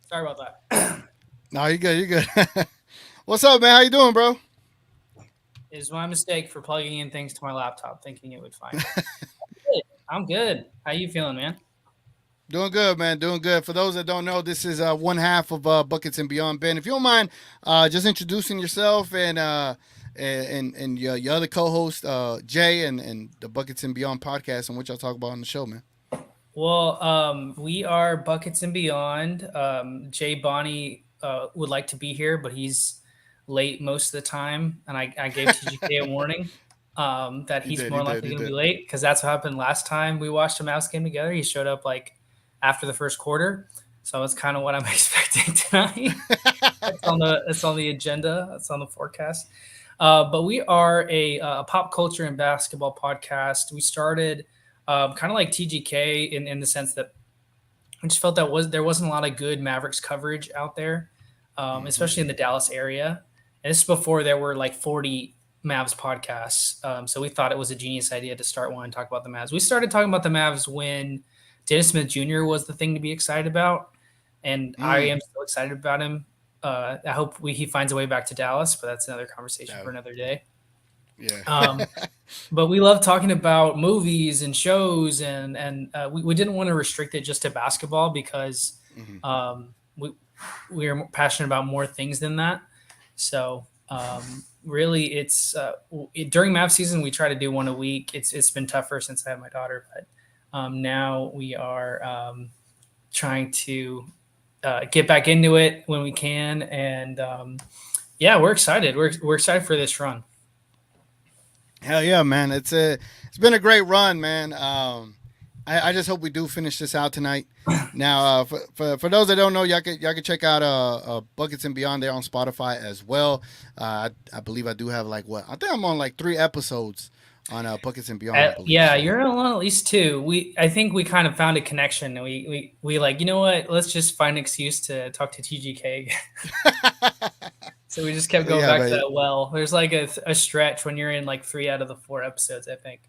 Speaker 10: Sorry about that.
Speaker 7: No, you good. What's up, man? How you doing, bro?
Speaker 10: It was my mistake for plugging in things to my laptop, thinking it would find it. I'm good. How you feeling, man?
Speaker 7: Doing good, man. Doing good. For those that don't know, this is one half of Buckets and Beyond. Ben, if you don't mind, just introducing yourself and your other co-host, Jay, and the Buckets and Beyond podcast, and what y'all talk about on the show, man.
Speaker 10: Well, we are Buckets and Beyond. Jay Bonnie would like to be here, but he's late most of the time, and I gave TGK a warning that he's more likely going to be late, because that's what happened last time we watched a Mavs game together. He showed up like after the first quarter, so it's kind of what I'm expecting tonight. It's on the agenda. It's on the forecast. But we are a pop culture and basketball podcast. We started kind of like TGK in the sense that I just felt that there wasn't a lot of good Mavericks coverage out there, especially in the Dallas area. And this is before there were like 40 Mavs podcasts. So we thought it was a genius idea to start one and talk about the Mavs. We started talking about the Mavs when Dennis Smith Jr. was the thing to be excited about. And I am still excited about him. I hope he finds a way back to Dallas, but that's another conversation for another day.
Speaker 7: Yeah.
Speaker 10: But we love talking about movies and shows, and we didn't want to restrict it just to basketball, because we are passionate about more things than that. So really, it's during Mavs season we try to do one a week. It's been tougher since I have my daughter, but now we are trying to get back into it when we can, and we're excited. We're excited for this run.
Speaker 7: Hell yeah, man! It's been a great run, man. I just hope we do finish this out tonight. Now, for those that don't know, y'all can check out Buckets and Beyond there on Spotify as well. I believe I do have I think I'm on 3 episodes on Buckets and Beyond.
Speaker 10: You're on at least 2. I think we kind of found a connection, and we you know what? Let's just find an excuse to talk to TGK. So we just kept going back to that well. There's like a stretch when you're in 3 out of the 4 episodes, I think.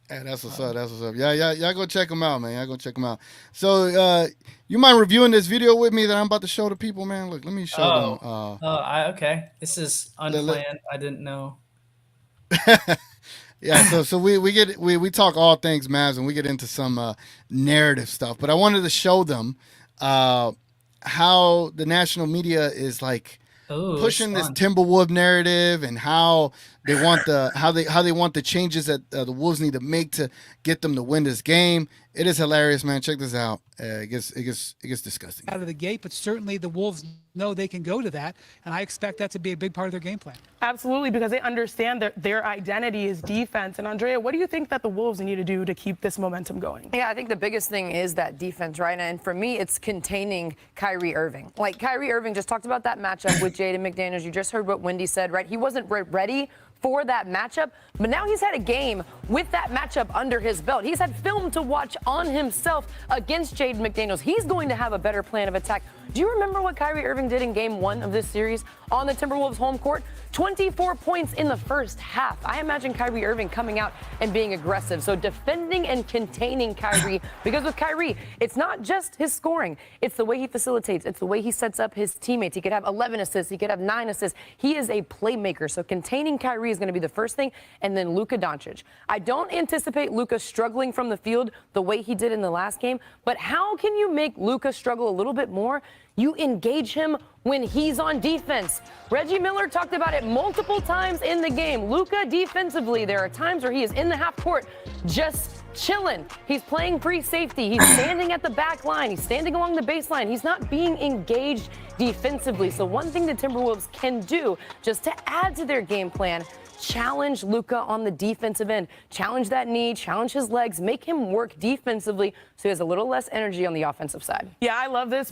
Speaker 7: Hey, that's what's up. That's what's up. Yeah. Y'all go check them out, man. Y'all go check them out. So, you mind reviewing this video with me that I'm about to show the people, man? Look, let me show them.
Speaker 10: Okay. This is unplanned. I didn't know.
Speaker 7: Yeah. So we talk all things Mavs, and we get into some narrative stuff. But I wanted to show them how the national media is pushing this Timberwolves narrative, and how they want the changes that the Wolves need to make to get them to win this game. It is hilarious, man. Check this out. It gets disgusting
Speaker 11: out of the gate, but certainly the Wolves know they can go to that, and I expect that to be a big part of their game plan.
Speaker 12: Absolutely, because they understand that their identity is defense. And Andrea, what do you think that the Wolves need to do to keep this momentum going?
Speaker 13: Yeah, I think the biggest thing is that defense, right? And for me, it's containing Kyrie Irving. Kyrie Irving just talked about that matchup with Jaden McDaniels. You just heard what Wendy said, right? He wasn't ready for that matchup, but now he's had a game with that matchup under his belt. He's had film to watch on himself against Jaden McDaniels. He's going to have a better plan of attack. Do you remember what Kyrie Irving did in game 1 of this series on the Timberwolves home court? 24 points in the first half. I imagine Kyrie Irving coming out and being aggressive. So defending and containing Kyrie, because with Kyrie, it's not just his scoring. It's the way he facilitates. It's the way he sets up his teammates. He could have 11 assists. He could have 9 assists. He is a playmaker. So containing Kyrie is going to be the first thing. And then Luka Doncic. I don't anticipate Luka struggling from the field the way he did in the last game. But how can you make Luka struggle a little bit more? You engage him when he's on defense. Reggie Miller talked about it multiple times in the game. Luka defensively, there are times where he is in the half court just chilling. He's playing free safety. He's standing at the back line. He's standing along the baseline. He's not being engaged defensively. So one thing the Timberwolves can do just to add to their game plan, challenge Luka on the defensive end. Challenge that knee, challenge his legs, make him work defensively so he has a little less energy on the offensive side.
Speaker 12: Yeah, I love this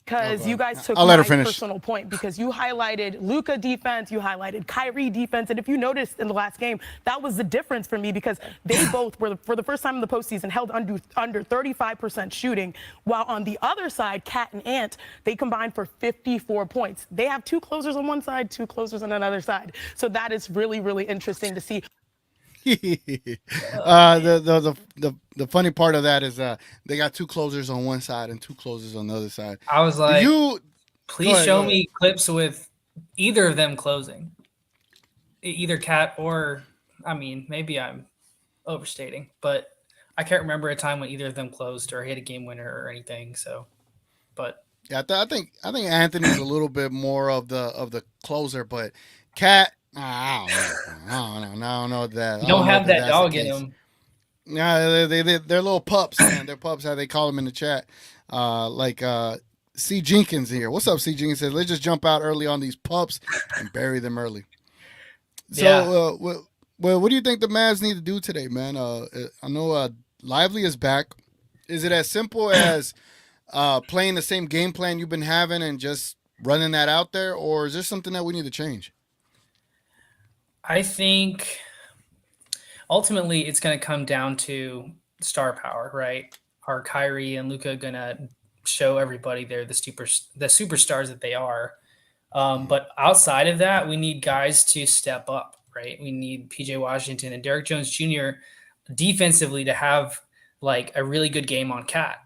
Speaker 12: because you guys took
Speaker 7: my
Speaker 12: my personal point, because you highlighted Luka defense, you highlighted Kyrie defense, and if you noticed in the last game, that was the difference for me, because they both were, for the first time in the postseason, held under 35% shooting, while on the other side, Cat and Ant, they combined for 54 points. They have 2 closers on one side, 2 closers on another side. So that is really, really interesting to see.
Speaker 7: The funny part of that is they got 2 closers on one side and 2 closers on the other side.
Speaker 10: I was like, please show me clips with either of them closing. Either Cat or, I mean, maybe I'm overstating, but I can't remember a time when either of them closed or hit a game winner or anything. So, but
Speaker 7: yeah, I think Anthony's a little bit more of the closer, but Cat, I don't know that.
Speaker 10: You don't have that dog in them.
Speaker 7: Yeah, they're little pups, man. They're pups, how they call them in the chat. C. Jenkins here. What's up, C. Jenkins? Says, let's just jump out early on these pups and bury them early. So, what do you think the Mavs need to do today, man? I know Lively is back. Is it as simple as playing the same game plan you've been having and just running that out there, or is there something that we need to change?
Speaker 10: I think ultimately it's going to come down to star power, right? Are Kyrie and Luka going to show everybody they're the superstars that they are? But outside of that, we need guys to step up, right? We need PJ Washington and Derrick Jones Jr. defensively to have like a really good game on Cat,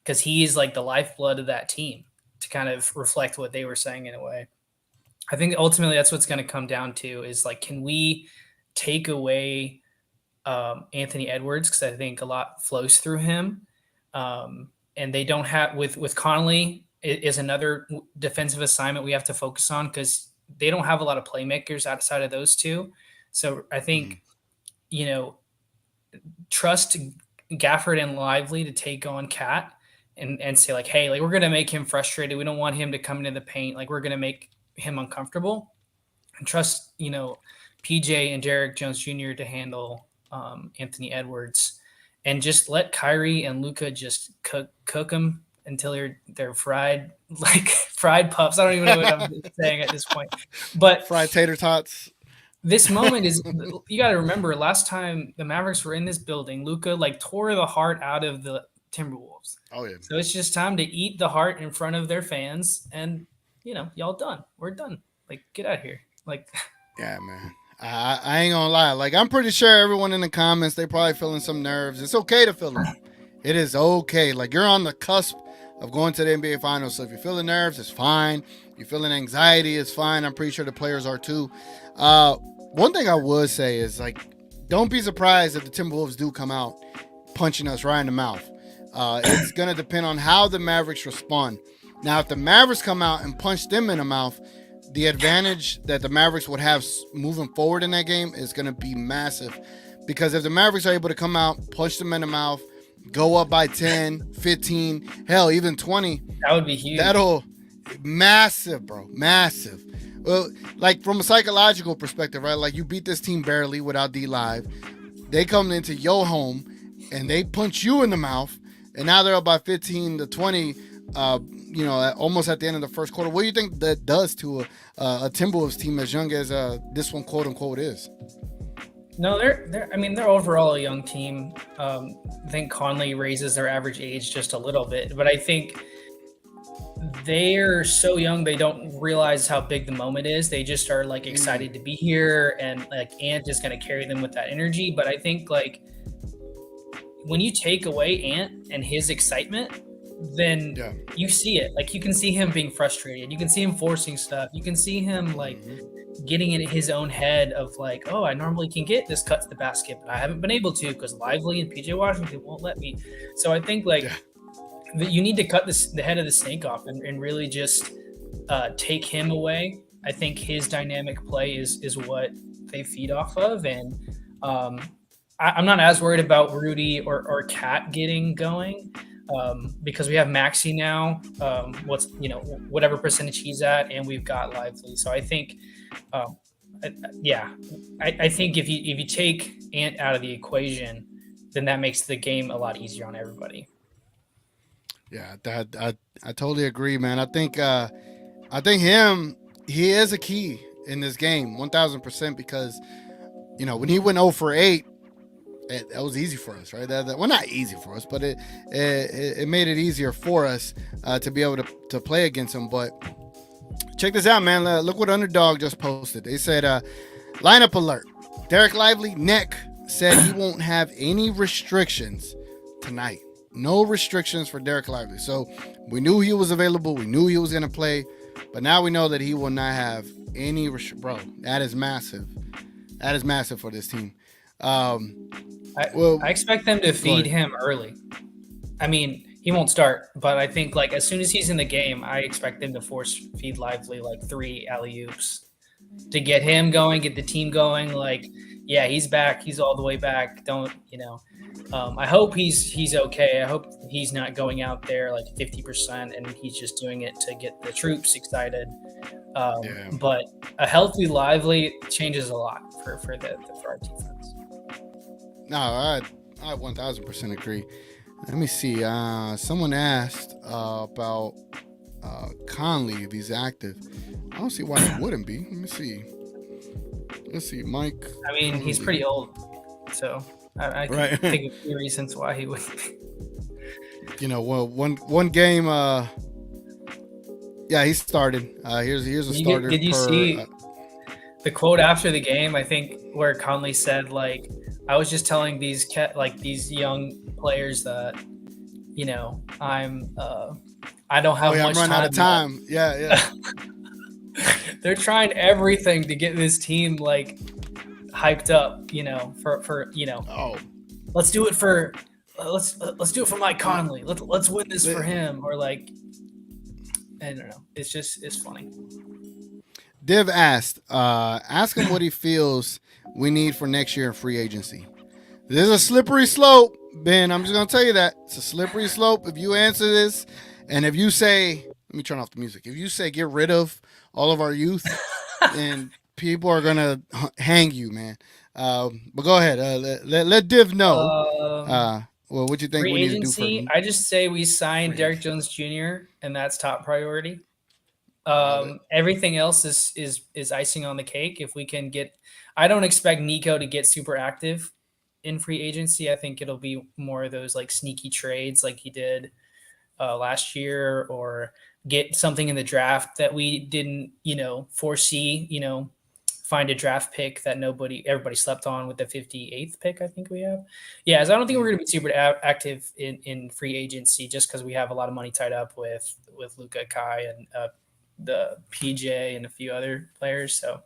Speaker 10: because he is like the lifeblood of that team, to kind of reflect what they were saying in a way. I think ultimately that's what's going to come down to is like, can we take away Anthony Edwards? Because I think a lot flows through him. And they don't have with Conley is another defensive assignment we have to focus on, because they don't have a lot of playmakers outside of those two. So I think, trust Gafford and Lively to take on Cat and say like, hey, like we're going to make him frustrated. We don't want him to come into the paint. Like we're going to make him uncomfortable, and trust, PJ and Derrick Jones Jr. to handle Anthony Edwards, and just let Kyrie and Luka just cook them until they're fried, like fried pups. I don't even know what I'm saying at this point, but
Speaker 7: fried tater tots.
Speaker 10: This moment is, you got to remember, last time the Mavericks were in this building, Luka like tore the heart out of the Timberwolves.
Speaker 7: Oh yeah.
Speaker 10: So it's just time to eat the heart in front of their fans, and y'all done. We're done. Like, get out of here. Like,
Speaker 7: yeah, man. I ain't gonna lie. Like, I'm pretty sure everyone in the comments, they probably feeling some nerves. It's okay to feel them. It is okay. Like, you're on the cusp of going to the NBA Finals. So if you're feeling nerves, it's fine. You're feeling anxiety, it's fine. I'm pretty sure the players are too. One thing I would say is, like, don't be surprised if the Timberwolves do come out punching us right in the mouth. It's gonna depend on how the Mavericks respond. Now, if the Mavericks come out and punch them in the mouth, the advantage that the Mavericks would have moving forward in that game is going to be massive. Because if the Mavericks are able to come out, punch them in the mouth, go up by 10, 15, hell, even 20.
Speaker 10: That would be huge.
Speaker 7: That'll massive, bro. Massive. Well, like from a psychological perspective, right? Like you beat this team barely without D-Live. They come into your home and they punch you in the mouth. And now they're up by 15 to 20, almost at the end of the first quarter. What do you think that does to a Timberwolves team as young as this one, quote unquote, is?
Speaker 10: No, they're overall a young team. I think Conley raises their average age just a little bit, but I think they're so young, they don't realize how big the moment is. They just are like excited to be here, and like Ant is going to carry them with that energy. But I think like when you take away Ant and his excitement, then you see it. Like you can see him being frustrated. You can see him forcing stuff. You can see him like getting in his own head of like, oh, I normally can get this cut to the basket, but I haven't been able to because Lively and PJ Washington won't let me. So I think like you need to cut the head of the snake off and really just take him away. I think his dynamic play is what they feed off of. And I'm not as worried about Rudy or Cat getting going. Because we have Maxi now, whatever percentage he's at, and we've got Lively. So I think, I think if you take Ant out of the equation, then that makes the game a lot easier on everybody.
Speaker 7: Yeah, I totally agree, man. I think he is a key in this game, 1,000%, because when he went 0 for 8. That was easy for us, right? Well, not easy for us, but it made it easier for us to be able to play against him. But check this out, man. Look what Underdog just posted. They said, lineup alert. Derrick Lively, neck, said he won't have any restrictions tonight. No restrictions for Derrick Lively. So we knew he was available. We knew he was going to play. But now we know that he will not have any Bro, that is massive. That is massive for this team.
Speaker 10: I expect them to feed him early. I mean, he won't start, but I think like as soon as he's in the game, I expect them to force feed Lively like 3 alley-oops to get him going, get the team going. Like, yeah, he's back. He's all the way back. I hope he's okay. I hope he's not going out there like 50% and he's just doing it to get the troops excited. But a healthy Lively changes a lot for our defense.
Speaker 7: No, I 1,000% agree. Let me see. Someone asked about Conley if he's active. I don't see why he wouldn't be. Let me see. Let's see, Mike.
Speaker 10: I mean, Conley. He's pretty old, so I can think of a few reasons why he wouldn't be.
Speaker 7: Well, one game. Yeah, he started. Here's a starter.
Speaker 10: Did you see the quote after the game? I think where Conley said like, I was just telling these young players that, I don't have much time. I'm running out of time.
Speaker 7: Yeah.
Speaker 10: They're trying everything to get this team like hyped up, let's do it for Mike Conley. Let's win this for him, or like, I don't know. It's funny.
Speaker 7: Div asked, ask him what he feels we need for next year in free agency. There's a slippery slope, Ben. I'm just going to tell you that. It's a slippery slope. If you answer this, and if you say, let me turn off the music. If you say get rid of all of our youth, then people are going to hang you, man. But go ahead. Let Div know. Well, what you think we need to do for
Speaker 10: I just say we signed Derrick Jones Jr., and that's top priority. Everything else is icing on the cake. If we can get, I don't expect Nico to get super active in free agency. I think it'll be more of those like sneaky trades like he did last year, or get something in the draft that we didn't, foresee, find a draft pick that everybody slept on with the 58th pick. I think we have. Yeah. So I don't think we're going to be super active in free agency just because we have a lot of money tied up with Luka, Kai, and the PJ and a few other players. So,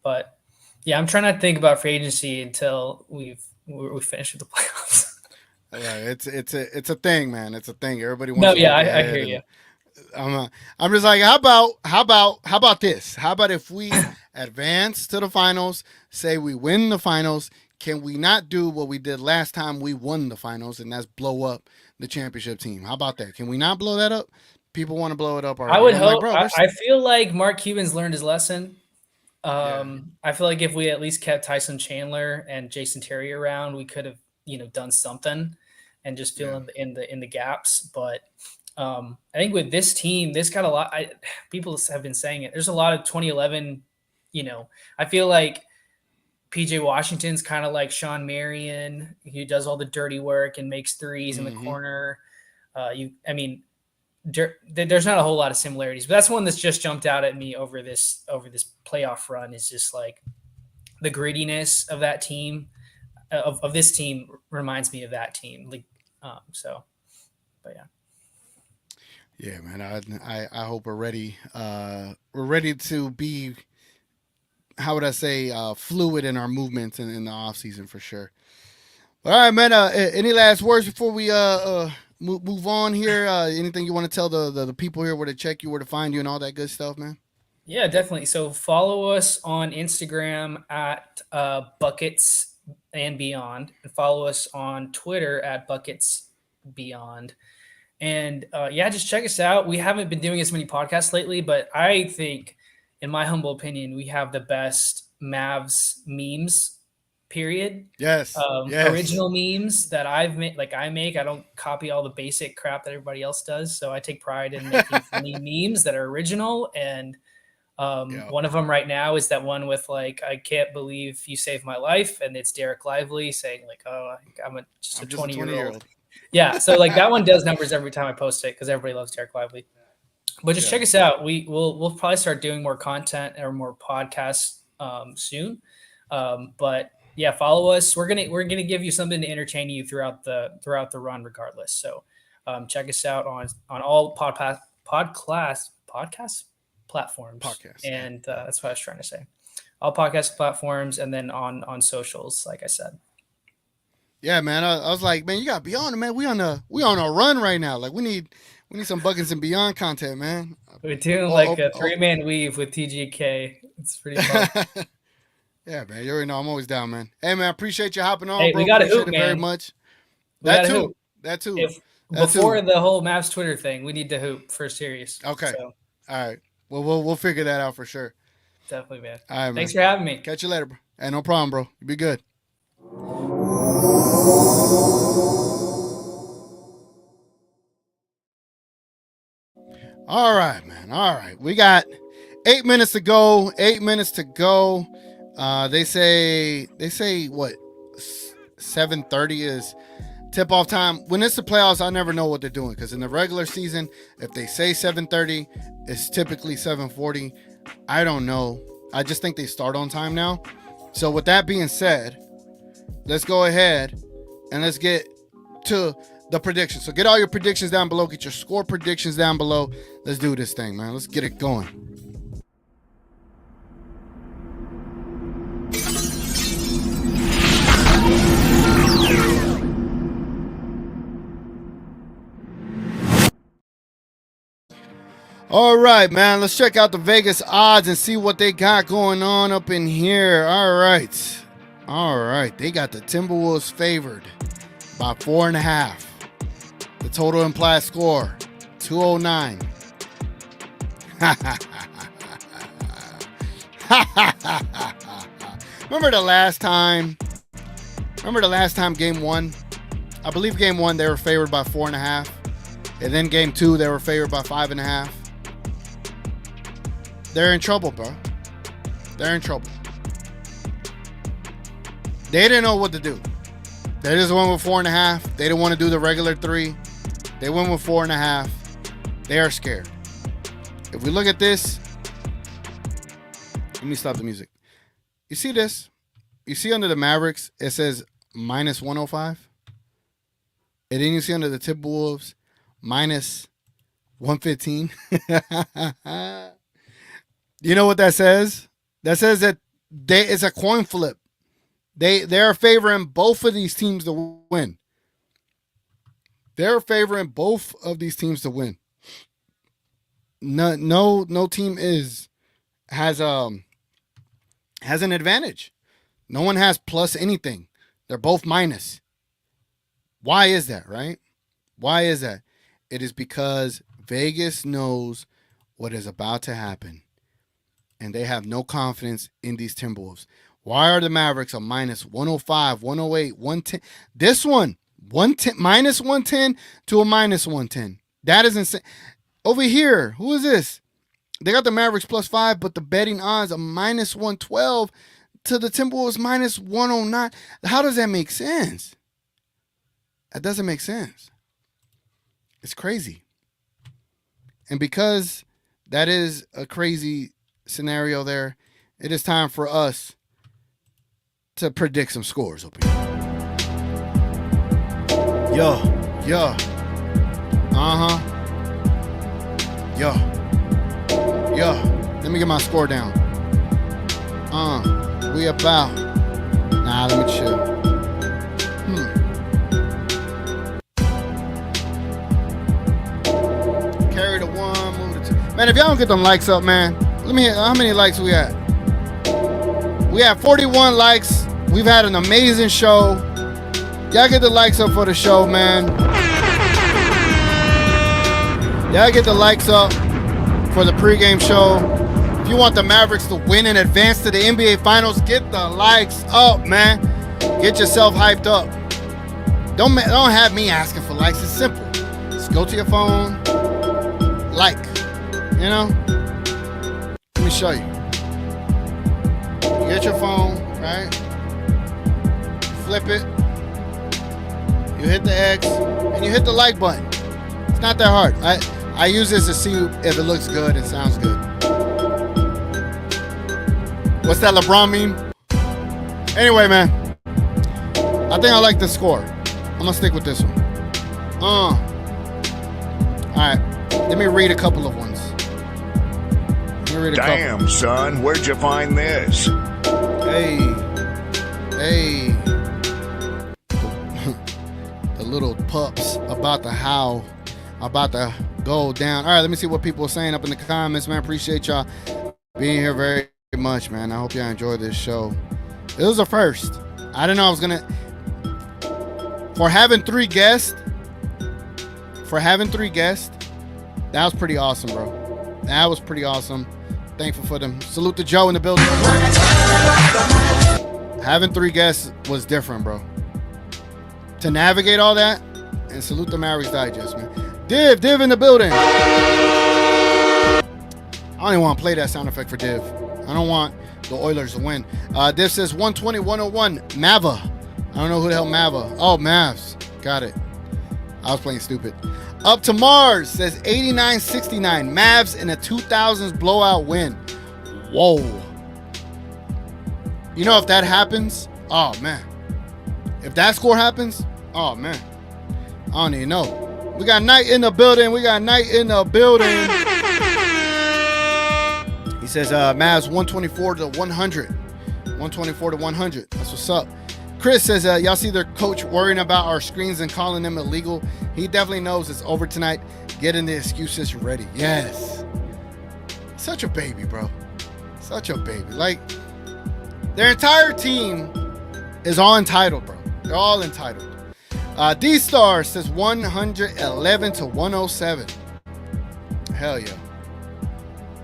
Speaker 10: but yeah, I'm trying not to think about free agency until we finish with the playoffs.
Speaker 7: Yeah, it's a thing, man. It's a thing. Everybody wants.
Speaker 10: No, yeah, I hear you.
Speaker 7: I'm just like, how about this? How about if we advance to the finals, say we win the finals, can we not do what we did last time we won the finals, and that's blow up the championship team? How about that? Can we not blow that up? People want to blow it up already.
Speaker 10: I would hope. I feel like Mark Cuban's learned his lesson. I feel like if we at least kept Tyson Chandler and Jason Terry around, we could have, done something and just fill in the gaps. But I think with this team, this got a lot. People have been saying it. There's a lot of 2011. I feel like PJ Washington's kind of like Sean Marion. He does all the dirty work and makes threes in the corner. there's not a whole lot of similarities, but that's one that's just jumped out at me over this playoff run. Is just like the grittiness of that team, of this team reminds me of that team. Like, but yeah.
Speaker 7: Yeah, man. I hope we're ready. We're ready to be, how would I say, fluid in our movements in the off season for sure. All right, man. Any last words before we move on here? Anything you want to tell the people here, where to check you, where to find you, and all that good stuff, man?
Speaker 10: Yeah, definitely. So follow us on Instagram at Buckets and Beyond, and follow us on Twitter at Buckets Beyond. And just check us out. We haven't been doing as many podcasts lately, but I think, in my humble opinion, we have the best Mavs memes, period.
Speaker 7: Yes.
Speaker 10: Original memes that I've made, I don't copy all the basic crap that everybody else does. So I take pride in making funny memes that are original. And one of them right now is that one with I can't believe you saved my life. And it's Derrick Lively saying I'm just a 20-year-old. Yeah, so that one does numbers every time I post it because everybody loves Derrick Lively. But just check us out. We'll probably start doing more content or more podcasts soon. But yeah, follow us. We're gonna give you something to entertain you throughout the run, regardless. So check us out on all podcast platforms. And that's what I was trying to say. All podcast platforms, and then on socials, like I said.
Speaker 7: Yeah, man. I was like, man, you got Beyond, man. We on a run right now. We need some Buckets and Beyond content, man.
Speaker 10: We're doing a 3-man weave with TGK. It's pretty fun.
Speaker 7: Yeah, man. You already know I'm always down, man. Hey, man, I appreciate you hopping on,
Speaker 10: hey,
Speaker 7: bro.
Speaker 10: We got
Speaker 7: appreciate
Speaker 10: hoop,
Speaker 7: it
Speaker 10: man.
Speaker 7: very much.
Speaker 10: That
Speaker 7: too.
Speaker 10: Before the whole Mavs Twitter thing, we need to hoop for series.
Speaker 7: Okay.
Speaker 10: So.
Speaker 7: All right. Well, we'll figure that out for sure.
Speaker 10: Definitely, man.
Speaker 7: All right,
Speaker 10: Thanks for having me.
Speaker 7: Catch you later, bro. Hey, no problem, bro. You be good. All right, man. All right. We got 8 minutes to go. 8 minutes to go. They say what? 7:30 is tip-off time. When it's the playoffs, I never know what they're doing, because in the regular season, if they say 7:30, it's typically 7:40. I don't know. I just think they start on time now. So with that being said, let's go ahead and let's get to the predictions. So get all your predictions down below. Get your score predictions down below. Let's do this thing, man. Let's get it going. All right, man. Let's check out the Vegas odds and see what they got going on up in here. All right. They got the Timberwolves favored by 4.5. The total implied score, 209. Remember the last time game one? I believe game one they were favored by 4.5. And then game two they were favored by 5.5. They're in trouble, bro. They're in trouble. They didn't know what to do. They just went with 4.5. They didn't want to do the regular 3. They went with 4.5. They are scared. If we look at this, let me stop the music. You see this? You see under the Mavericks, it says minus 105. And then you see under the Timberwolves, minus 115. You know what that says? That says that it's a coin flip. They're favoring both of these teams to win. They're favoring both of these teams to win. No team has an advantage. No one has plus anything. They're both minus. Why is that, right? Why is that? It is because Vegas knows what is about to happen, and they have no confidence in these Timberwolves. Why are the Mavericks a minus 105, 108, 110? This one, 110, minus 110 to a minus 110. That is insane. Over here, who is this? They got the Mavericks plus 5, but the betting odds are minus 112 to the Timberwolves minus 109. How does that make sense? That doesn't make sense. It's crazy. And because that is a crazy scenario there, it is time for us to predict some scores up here. Yo. Yo. Let me get my score down. We about. Nah, let me chill. Carry the one, move the two. Man, if y'all don't get them likes up, man, let me hear how many likes we at. We have 41 likes. We've had an amazing show. Y'all get the likes up for the show, man. Y'all get the likes up for the pregame show. If you want the Mavericks to win and advance to the NBA Finals, get the likes up, man. Get yourself hyped up. Don't have me asking for likes. It's simple. Just go to your phone, like, you know? Let me show you. You get your phone, right? Flip it. You hit the X, and you hit the like button. It's not that hard. I use this to see if it looks good and sounds good. What's that LeBron meme? Anyway, man, I think I like the score. I'm gonna stick with this one. All right, let me read a couple of ones.
Speaker 14: Damn, son, where'd you find this?
Speaker 7: Hey. The little pups about to howl, about to go down. All right, let me see what people are saying up in the comments, man. Appreciate y'all being here very much, man. I hope y'all enjoyed this show. It was a first. I didn't know I was gonna. For having three guests, that was pretty awesome, bro. That was pretty awesome. Thankful for them. Salute to Joe in the building. Having three guests was different, bro. To navigate all that, and salute the Mavericks Digest, man. Div in the building. I don't even want to play that sound effect for Div. I don't want the Oilers to win. Div says 120-101, Mava. I don't know who the hell Mava. Oh, Mavs. Got it. I was playing stupid. Up to Mars says 89-69, Mavs in a 2000s blowout win. Whoa. You know, if that happens, oh, man. If that score happens, oh, man. I don't even know. We got Knight in the building. He says Mavs 124-100. 124-100. That's what's up. Chris says, y'all see their coach worrying about our screens and calling them illegal. He definitely knows it's over tonight. Getting the excuses ready. Yes. Such a baby, bro. Such a baby. Like, their entire team is all entitled, bro. They're all entitled. D-Star says 111-107. Hell yeah.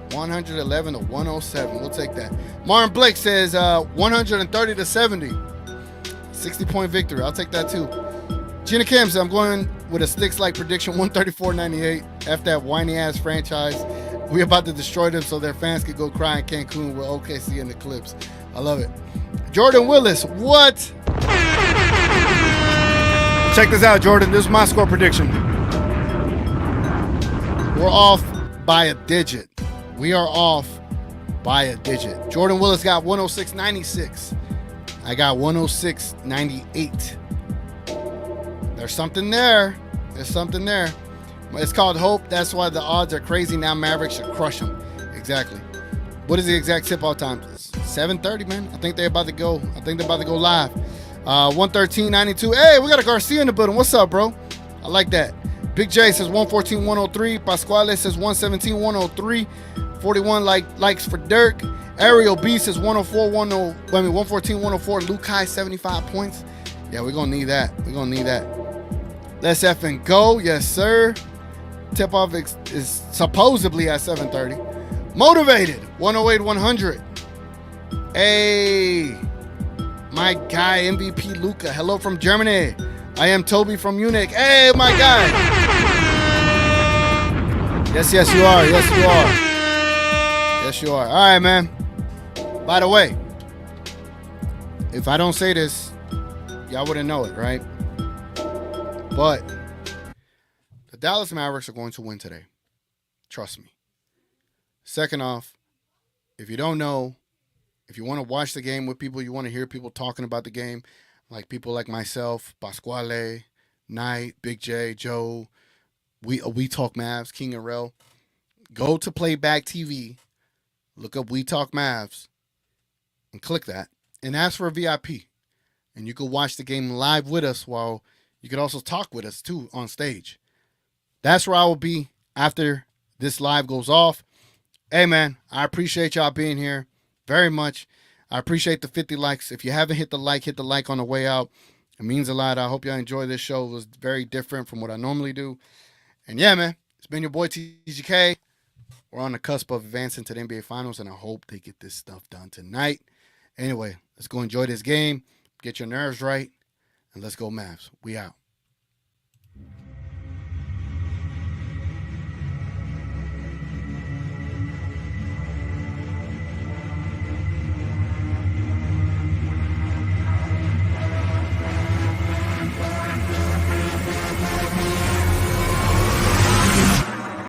Speaker 7: 111-107. We'll take that. Martin Blake says 130-70. 60-point victory. I'll take that too. Gina Kim says I'm going with a sticks-like prediction, 134-98. F that whiny-ass franchise. We about to destroy them so their fans could go cry in Cancun with OKC and the Clips. I love it. Jordan Willis, what? Check this out, Jordan. This is my score prediction. We're off by a digit. We are off by a digit. Jordan Willis got 106-96. I got 106-98. There's something there. It's called hope. That's why the odds are crazy. Now Mavericks should crush them. Exactly. What is the exact tip-off time? 7:30, man. I think they're about to go live. 113-92. Hey, we got a Garcia in the building. What's up, bro? I like that. Big J says 114-103. Pasquale says 117-103. 41 likes for Dirk. Ariel B says 114-104. Luke High 75 points. Yeah, we're gonna need that. Let's effing go. Yes, sir. Tip-off is supposedly at 7:30. Motivated 108-100. Hey, my guy MVP Luca. Hello from Germany. I am Toby from Munich. Hey, my guy. Yes, you are. Yes, you are. All right, man. By the way, if I don't say this, y'all wouldn't know it, right? But the Dallas Mavericks are going to win today. Trust me. Second off, if you don't know, if you want to watch the game with people, you want to hear people talking about the game, like people like myself, Pasquale, Knight, Big J, Joe, We Talk Mavs, King and Rel, go to Playback TV, look up We Talk Mavs, and click that, and ask for a VIP. And you can watch the game live with us while you can also talk with us, too, on stage. That's where I will be after this live goes off. Hey, man, I appreciate y'all being here very much. I appreciate the 50 likes. If you haven't hit the like on the way out. It means a lot. I hope y'all enjoy this show. It was very different from what I normally do. And yeah, man, it's been your boy TGK. We're on the cusp of advancing to the NBA Finals, and I hope they get this stuff done tonight. Anyway, let's go enjoy this game, get your nerves right, and let's go Mavs. We out.